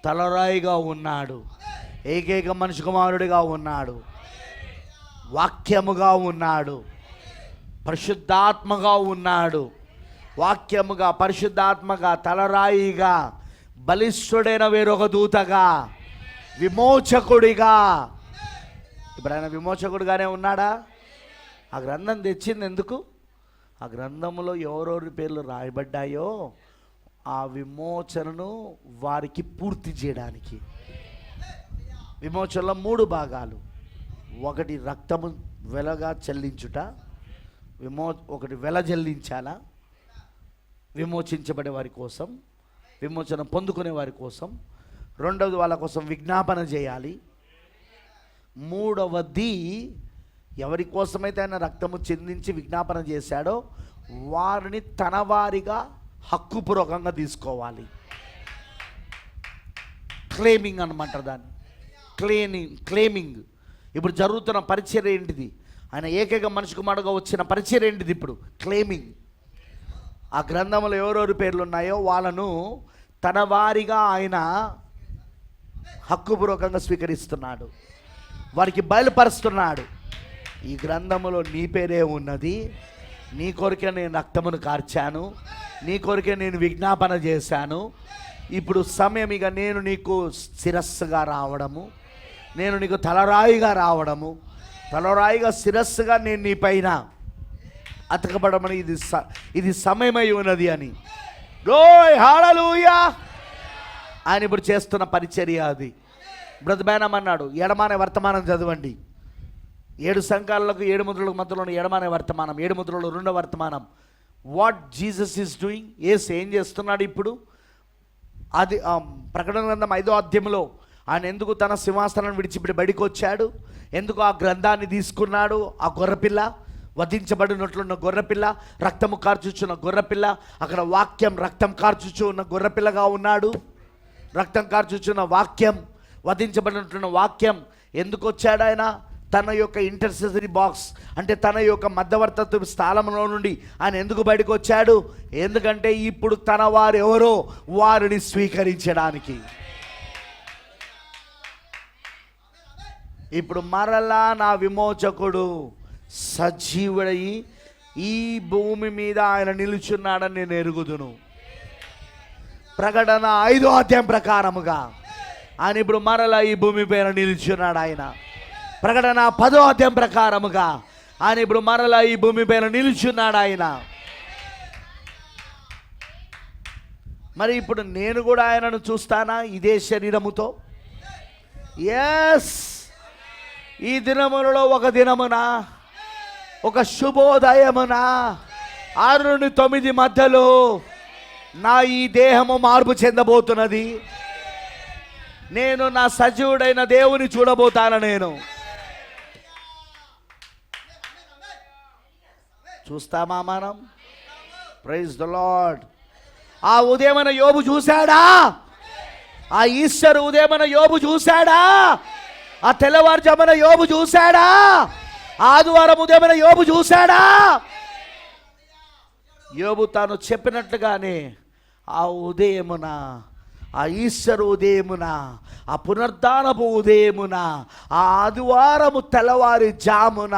తలరాయిగా ఉన్నాడు, ఏకైక మనిషి కుమారుడిగా ఉన్నాడు, వాక్యముగా ఉన్నాడు, పరిశుద్ధాత్మగా ఉన్నాడు. వాక్యముగా, పరిశుద్ధాత్మగా, తలరాయిగా, బలిష్ఠుడైన వేరొక దూతగా, విమోచకుడిగా. ఇప్పుడు ఆయన విమోచకుడిగానే ఉన్నాడా? ఆ గ్రంథం తెచ్చింది ఎందుకు? ఆ గ్రంథంలో ఎవరెవరి పేర్లు రాయబడ్డాయో ఆ విమోచనను వారికి పూర్తి చేయడానికి. విమోచనలో 3 భాగాలు. ఒకటి రక్తము వెలగా చెల్లించుట, ఒకటి వెల చెల్లించాలా విమోచించబడే వారి కోసం, విమోచన పొందుకునే వారి కోసం. రెండవది వాళ్ళ కోసం విజ్ఞాపన చేయాలి. మూడవది ఎవరి కోసమైతే ఆయన రక్తము చెందించి విజ్ఞాపన చేశాడో వారిని తన వారిగా హక్కుపూర్వకంగా తీసుకోవాలి. క్లెయిమింగ్ అనమాట దాన్ని. క్లెయిమింగ్. ఇప్పుడు జరుగుతున్న పరిచర్య ఏంటిది? ఆయన ఏకైక మనిషి కుమారుడుగా వచ్చిన పరిచర్య ఏంటిది? ఇప్పుడు క్లెయిమింగ్. ఆ గ్రంథంలో ఎవరెవరి పేర్లు ఉన్నాయో వాళ్ళను తన వారిగా ఆయన హక్కుపూర్వకంగా స్వీకరిస్తున్నాడు, వారికి బయలుపరుస్తున్నాడు. ఈ గ్రంథములో నీ పేరే ఉన్నది, నీ కొరకే నేను రక్తమును కార్చాను, నీ కొరకే నేను విజ్ఞాపన చేశాను. ఇప్పుడు సమయం ఇక నేను నీకు శిరస్సుగా రావడము, నేను నీకు తలరాయిగా రావడము, తలరాయిగా శిరస్సుగా నేను నీ పైన అతకబడమని ఇది సమయమై ఉన్నది అని. గ్లోరీ హల్లెలూయా. ఆయన ఇప్పుడు చేస్తున్న పరిచర్య అది. బ్రదర్ అన్నాడు, ఎడమానే వర్తమానం చదవండి. 7 సంఘాలకు 7 ముద్రలకు మధ్యలో ఎడమానే వర్తమానం, 7 ముద్రలో 2వ వర్తమానం. What Jesus is doing. యేసు ఏం చేస్తున్నాడు ఇప్పుడు? అది ప్రకటన గ్రంథం 5వ అధ్యాయంలో ఆయన ఎందుకు తన సింహాసనాన్ని విడిచిపెట్టి బయటికి వచ్చాడు, ఎందుకు ఆ గ్రంథాన్ని తీసుకున్నాడు? ఆ గొర్రెపిల్ల, వధించబడినట్లున్న గొర్రెపిల్ల, రక్తము కార్చుచున్న గొర్రెపిల్ల, అక్కడ వాక్యం రక్తం కార్చుచు ఉన్న గొర్రెపిల్లగా ఉన్నాడు. రక్తం కార్చుచున్న వాక్యం, వధించబడినట్లున్న వాక్యం. ఎందుకు వచ్చాడు ఆయన? తన యొక్క ఇంటర్సెసరీ బాక్స్ అంటే తన యొక్క మధ్యవర్తత్వ స్థానంలో నుండి ఆయన ఎందుకు బయటకు వచ్చాడు? ఎందుకంటే ఇప్పుడు తన వారు ఎవరో వారిని స్వీకరించడానికి. ఇప్పుడు మరలా నా విమోచకుడు సజీవుడయి ఈ భూమి మీద ఆయన నిలుచున్నాడని నేను ఎరుగుదును. ప్రకటన 5వ అధ్యాయం ప్రకారముగా ఆయన ఇప్పుడు మరలా ఈ భూమి పైన నిలుచున్నాడు. ఆయన ప్రకటన 10వ అధ్యాయం ప్రకారముగా ఆయన ఇప్పుడు మరలా ఈ భూమి పైన నిలుచున్నాడు ఆయన. మరి ఇప్పుడు నేను కూడా ఆయనను చూస్తానా ఇదే శరీరముతో? ఎస్. ఈ దినములలో ఒక దినమున, ఒక శుభోదయమున 6 నుండి 9 మధ్యలో నా ఈ దేహము మార్పు చెందబోతున్నది. నేను నా సజీవుడైన దేవుని చూడబోతాను. నేను చూస్తామా మనం? Praise the Lord. ఆ ఉదయమైన యోబు చూశాడా? ఆ ఈస్టర్ ఉదయమైన యోబు చూశాడా? ఆ తెల్లవారుజామున యోబు చూశాడా? ఆదివారం ఉదయమైన యోబు చూశాడా? యోబు తాను చెప్పినట్లుగానే ఆ ఉదయమున, ఆ ఈస్టర్ ఉదయమున, ఆ పునరుద్ధానపు ఉదయమున, ఆ ఆదివారము తెల్లవారి జామున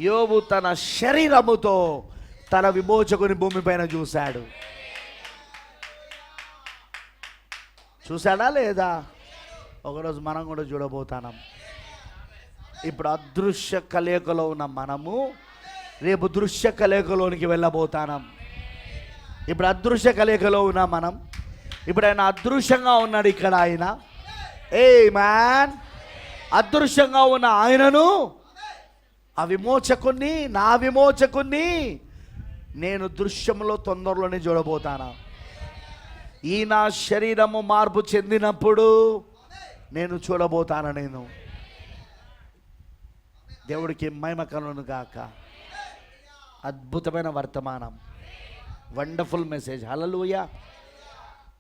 యోబు తన శరీరముతో తన విమోచకుని భూమిపైన చూశాడు. చూశాడా లేదా? ఒకరోజు మనం కూడా చూడబోతాం. ఇప్పుడు అదృశ్య కలయికలో ఉన్న మనము రేపు దృశ్య కలయికలోనికి వెళ్ళబోతాం. ఇప్పుడు అదృశ్య కలయికలో ఉన్న మనం, ఇప్పుడు ఆయన అదృశ్యంగా ఉన్నాడు ఇక్కడ. ఆయన మ్యాన్ అదృశ్యంగా ఉన్న ఆయనను ఆ విమోచకుణ్ణి, నా విమోచకుణ్ణి నేను దృశ్యంలో తొందరలోనే చూడబోతాను. ఈ నా శరీరము మార్పు చెందినప్పుడు నేను చూడబోతాను. నేను దేవుడికి మహిమ కలుగును గాక. అద్భుతమైన వర్తమానం, వండర్ఫుల్ మెసేజ్. హల్లెలూయా.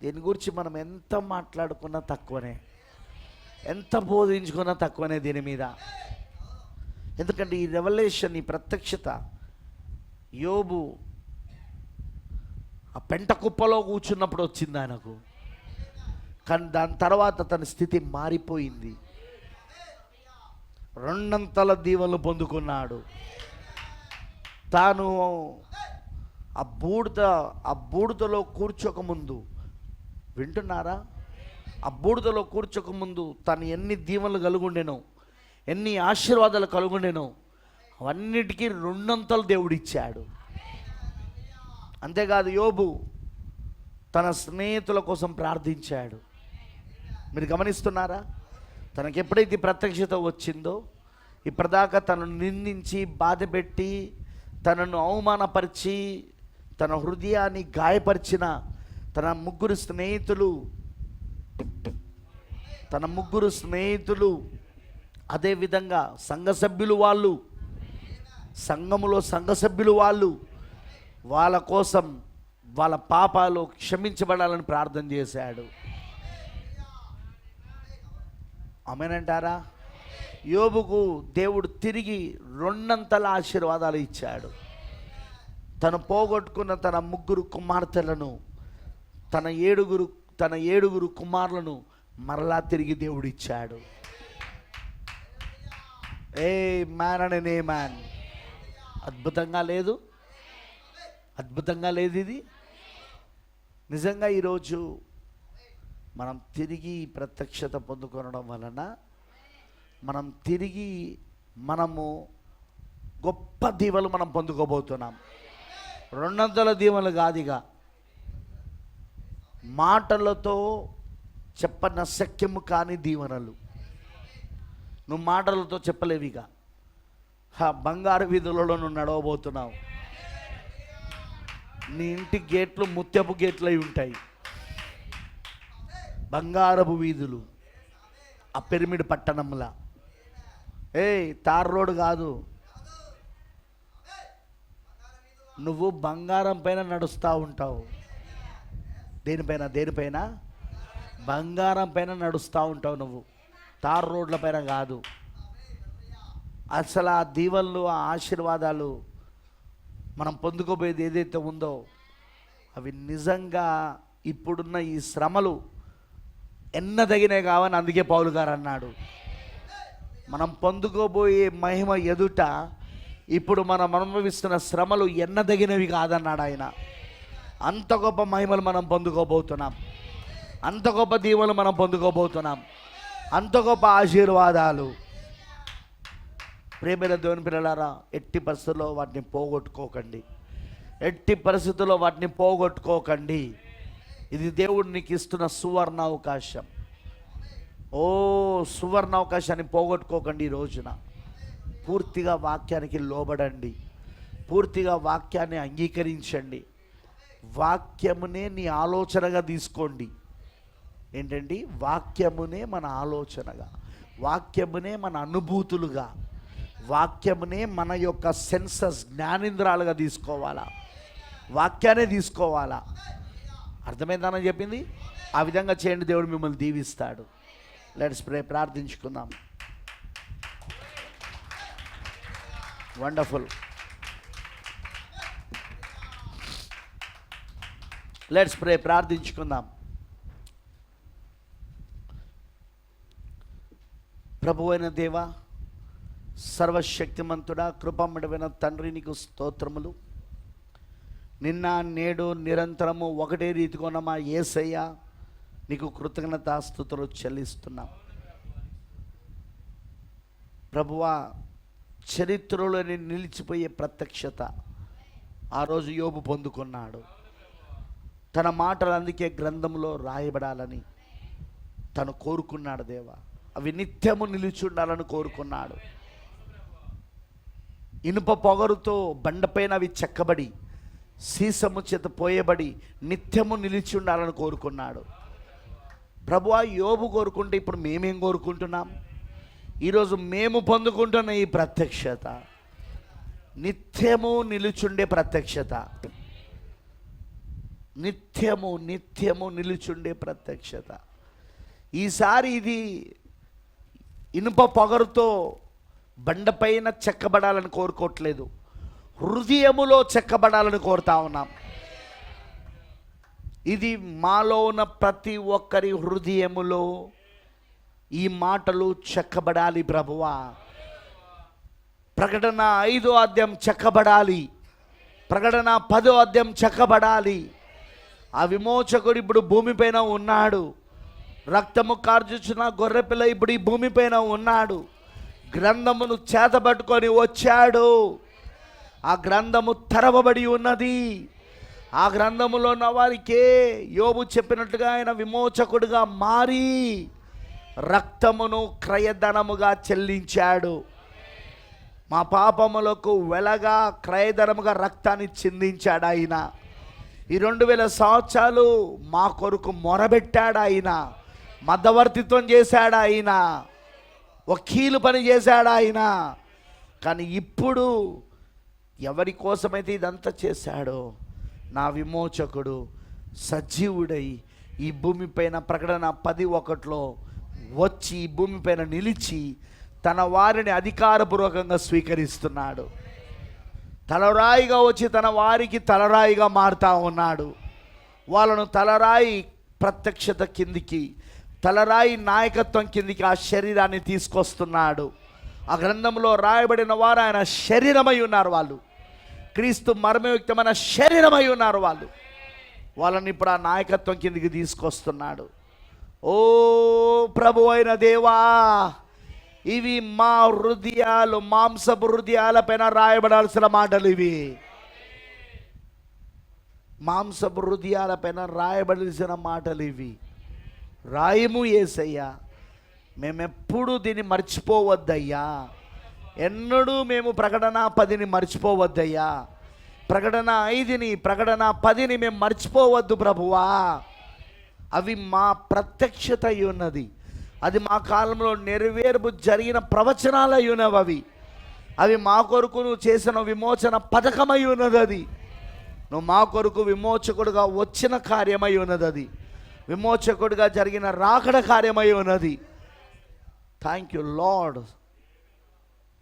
దీని గురించి మనం ఎంత మాట్లాడుకున్నా తక్కువనే, ఎంత బోధించుకున్నా తక్కువనే దీని మీద. ఎందుకంటే ఈ రెవల్యూషన్, ఈ ప్రత్యక్షత యోబు ఆ పెంట కుప్పలో కూర్చున్నప్పుడు వచ్చింది ఆయనకు. కానీ దాని తర్వాత తన స్థితి మారిపోయింది. రెండంతల దీవెనలు పొందుకున్నాడు. తాను ఆ బూడిదలో కూర్చోకముందు, వింటున్నారా? ఆ బూడిదలో కూర్చోకముందు తను ఎన్ని దీవెనలు కలుగుండెనో, ఎన్ని ఆశీర్వాదాలు కలుగుండెనో, అవన్నిటికీ రెండంతలు దేవుడిచ్చాడు. అంతేకాదు, యోబు తన స్నేహితుల కోసం ప్రార్థించాడు. మీరు గమనిస్తున్నారా? తనకి ఎప్పుడైతే ప్రత్యక్షత వచ్చిందో, ఇప్పటిదాకా తనను నిందించి బాధపెట్టి తనను అవమానపరిచి తన హృదయాన్ని గాయపరిచిన తన ముగ్గురు స్నేహితులు, అదేవిధంగా సంఘములో సంఘ సభ్యులు వాళ్ళ కోసం వాళ్ళ పాపాలు క్షమించబడాలని ప్రార్థన చేశాడు. ఆమేనంటారా? యోబుకు దేవుడు తిరిగి రెండంతల ఆశీర్వాదాలు ఇచ్చాడు. తను పోగొట్టుకున్న తన ముగ్గురు కుమార్తెలను, తన ఏడుగురు కుమారులను మరలా తిరిగి దేవుడు ఇచ్చాడు. ఏ మ్యాన్ అండ్ ఏ మ్యాన్. అద్భుతంగా లేదు? అద్భుతంగా లేదు ఇది? నిజంగా ఈరోజు మనం తిరిగి ప్రత్యక్షత పొందుకోవడం వలన మనము గొప్ప దీవెనలు మనం పొందుకోబోతున్నాం. రెండంతల దీవెనలు కాదుగా, మాటలతో చెప్పన శక్యము కాని దీవెనలు. నువ్వు మాటలతో చెప్పలేవిగా. బంగారు వీధులలో నువ్వు నడవబోతున్నావు. నీ ఇంటి గేట్లు ముత్యపు గేట్లు అయి ఉంటాయి. బంగారపు వీధులు ఆ పిరమిడ్ పట్టణంలా. తార్ రోడ్ కాదు. నువ్వు బంగారం పైన నడుస్తూ ఉంటావు. దేనిపైన? బంగారం పైన నడుస్తూ ఉంటావు నువ్వు, తార్ రోడ్ల పైన కాదు. అసలు ఆ దీవెనలు, ఆ ఆశీర్వాదాలు మనం పొందుకోబోయేది ఏదైతే ఉందో అవి నిజంగా ఇప్పుడున్న ఈ శ్రమలు ఎన్నదగినవి కావని అందుకే పౌలు గారు అన్నాడు. మనం పొందుకోబోయే మహిమ ఎదుట ఇప్పుడు మనం అనుభవిస్తున్న శ్రమలు ఎన్నదగినవి కాదన్నాడు ఆయన. అంత గొప్ప మహిమలు మనం పొందుకోబోతున్నాం, అంత గొప్ప దీవెనలు మనం పొందుకోబోతున్నాం, అంత గొప్ప ఆశీర్వాదాలు. ప్రేమైన దేవుని పిల్లలారా, ఎట్టి పరిస్థితుల్లో వాటిని పోగొట్టుకోకండి. ఇది దేవుడు నీకు ఇస్తున్న సువర్ణ అవకాశం. సువర్ణ అవకాశాన్ని పోగొట్టుకోకండి. ఈ రోజున పూర్తిగా వాక్యానికి లోబడండి, పూర్తిగా వాక్యాన్ని అంగీకరించండి. వాక్యమునే నీ ఆలోచనగా తీసుకోండి. ఏంటండి? వాక్యమునే మన ఆలోచనగా, వాక్యమునే మన అనుభూతులుగా, వాక్యమునే మన యొక్క సెన్సస్, జ్ఞానేంద్రాలుగా తీసుకోవాలా. వాక్యాన్ని తీసుకోవాలా. అర్థమైందని చెప్పింది. ఆ విధంగా చేయండి, దేవుడు మిమ్మల్ని దీవిస్తాడు. Let's pray. ప్రార్థించుకుందాం. వండర్ఫుల్. Let's pray. ప్రార్థించుకుందాం. ప్రభువైన దేవా, సర్వశక్తిమంతుడా, కృపమడమైన తండ్రి, నీకు స్తోత్రములు. నిన్న నేడు నిరంతరము ఒకటే రీతిగా ఉన్న మా యేసయ్య, నీకు కృతజ్ఞతాస్తుతులు చెల్లిస్తున్నాం. ప్రభువా, చరిత్రలోని నిలిచిపోయే ప్రత్యక్షత ఆ రోజు యోబు పొందుకున్నాడు. తన మాటలు అందుకే గ్రంథంలో రాయబడాలని తను కోరుకున్నాడు. దేవా, అవి నిత్యము నిలిచి ఉండాలని కోరుకున్నాడు. ఇనుప పొగరుతో బండపైన అవి చెక్కబడి సీసము చేత పోయబడి నిత్యము నిలిచి ఉండాలని కోరుకున్నాడు. ప్రభువా, యోబు కోరుకుంటే ఇప్పుడు మేమేం కోరుకుంటున్నాం? ఈరోజు మేము పొందుకుంటున్న ఈ ప్రత్యక్షత నిత్యము నిలుచుండే ప్రత్యక్షత, నిత్యము నిత్యము నిలుచుండే ప్రత్యక్షత. ఈసారి ఇది ఇనుప పొగరుతో బండపైన చెక్కబడాలని కోరుకోవట్లేదు, హృదయములో చెక్కబడాలని కోరుతా ఉన్నాం. ఇది మాలో ఉన్న ప్రతి ఒక్కరి హృదయములో ఈ మాటలు చెక్కబడాలి ప్రభువా. ప్రకటన 5వ అధ్యాయం చెక్కబడాలి, ప్రకటన 10వ అధ్యాయం చెక్కబడాలి. ఆ విమోచకుడు ఇప్పుడు భూమిపైన ఉన్నాడు. రక్తము కార్చుచున్న గొర్రెపిల్ల ఇప్పుడు ఈ భూమిపైన ఉన్నాడు. గ్రంథమును చేతబట్టుకొని వచ్చాడు. ఆ గ్రంథము తెరవబడి ఉన్నది. ఆ గ్రంథములో ఉన్న వారికే యోబు చెప్పినట్టుగా ఆయన విమోచకుడిగా మారి రక్తమును క్రయధనముగా చెల్లించాడు. మా పాపములకు వెలగా క్రయధనముగా రక్తాన్ని చిందించాడు ఆయన. ఈ 2000 సంవత్సరాలు మా కొరకు మొరబెట్టాడు ఆయన. మధ్యవర్తిత్వం చేశాడు ఆయన, వకీలు పని చేశాడు ఆయన. కానీ ఇప్పుడు ఎవరి కోసమైతే ఇదంతా చేశాడో నా విమోచకుడు సజీవుడై ఈ భూమిపైన ప్రకటన 10:1 వచ్చి ఈ భూమిపైన నిలిచి తన వారిని అధికారపూర్వకంగా స్వీకరిస్తున్నాడు. తలరాయిగా వచ్చి తన వారికి తలరాయిగా మారుతా ఉన్నాడు. వాళ్ళను తలరాయి ప్రత్యక్షత కిందికి, తలరాయి నాయకత్వం కిందికి ఆ శరీరాన్ని తీసుకొస్తున్నాడు. ఆ గ్రంథంలో రాయబడిన వారు ఆయన శరీరమై ఉన్నారు. వాళ్ళు క్రీస్తు మర్మయుక్తమైన శరీరమై ఉన్నారు. వాళ్ళని ఇప్పుడు ఆ నాయకత్వం కిందికి తీసుకొస్తున్నాడు. ఓ ప్రభు అయిన దేవా, ఇవి మా హృదయాలు, మాంసపు హృదయాలపైన రాయబడాల్సిన మాటలు. ఇవి మాంసపు హృదయాలపైన రాయబడాల్సిన మాటలు. ఇవి రాయము యేసయ్యా. మేమెప్పుడు దీన్ని మర్చిపోవద్దయ్యా. ఎన్నడూ మేము ప్రకటన 10ని మర్చిపోవద్దయ్యా. ప్రకటన 5ని, ప్రకటన 10ని మేము మర్చిపోవద్దు ప్రభువా. అవి మా ప్రత్యక్షత అయి ఉన్నది. అది మా కాలంలో నెరవేర్పు జరిగిన ప్రవచనాలు అయి ఉన్నవి. అవి మా కొరకు నువ్వు చేసిన విమోచన పథకమై ఉన్నది. అది నువ్వు మా కొరకు విమోచకుడుగా వచ్చిన కార్యమై ఉన్నది. అది విమోచకుడిగా జరిగిన రాకడ కార్యమై ఉన్నది. Thank you lord.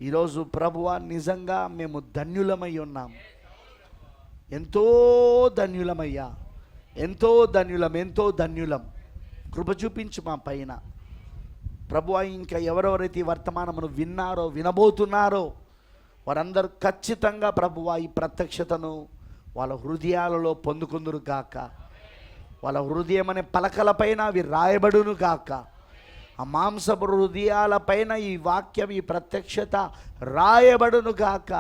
ఈరోజు ప్రభువా, నిజంగా మేము ధన్యులమై ఉన్నాం. ఎంతో ధన్యులమయ్యా, ఎంతో ధన్యులం, ఎంతో ధన్యులం. కృప చూపించు మా పైన ప్రభువా. ఇంకా ఎవరెవరైతే ఈ వర్తమానమును విన్నారో, వినబోతున్నారో వారందరూ ఖచ్చితంగా ప్రభువా ఈ ప్రత్యక్షతను వాళ్ళ హృదయాలలో పొందుకుందురు గాక. వాళ్ళ హృదయం అనే పలకలపైన అవి రాయబడును గాక. ఆ మాంసపు హృదయాలపైన ఈ వాక్యం, ఈ ప్రత్యక్షత రాయబడును గాక.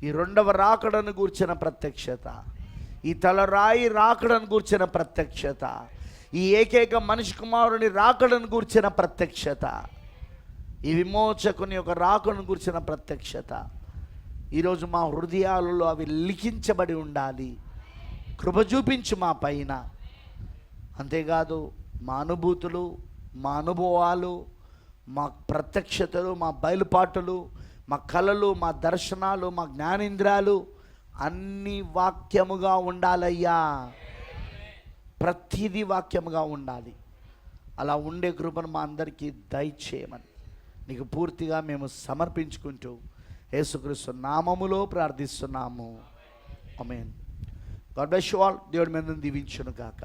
ఈ 2వ రాకడను గూర్చిన ప్రత్యక్షత, ఈ తలరాయి రాకడను గూర్చిన ప్రత్యక్షత, ఈ ఏకైక మనిషి కుమారుని రాకడను గూర్చిన ప్రత్యక్షత, ఈ విమోచకుని యొక్క రాకడను గూర్చిన ప్రత్యక్షత ఈరోజు మా హృదయాలలో అవి లిఖించబడి ఉండాలి. కృప చూపించు మా పైన. అంతేకాదు మా అనుభూతులు, మా అనుభవాలు, మా ప్రత్యక్షతలు, మా బయలుపాటులు, మా కళలు, మా దర్శనాలు, మా జ్ఞానేంద్రియాలు అన్నీ వాక్యముగా ఉండాలయ్యా. ప్రతిదీ వాక్యముగా ఉండాలి. అలా ఉండే కృపను మా అందరికీ దయచేయమని నీకు పూర్తిగా మేము సమర్పించుకుంటూ యేసుక్రీస్తు నామములో ప్రార్థిస్తున్నాము. Amen. God bless you all. దేవుడి మీద దీవించును గాక.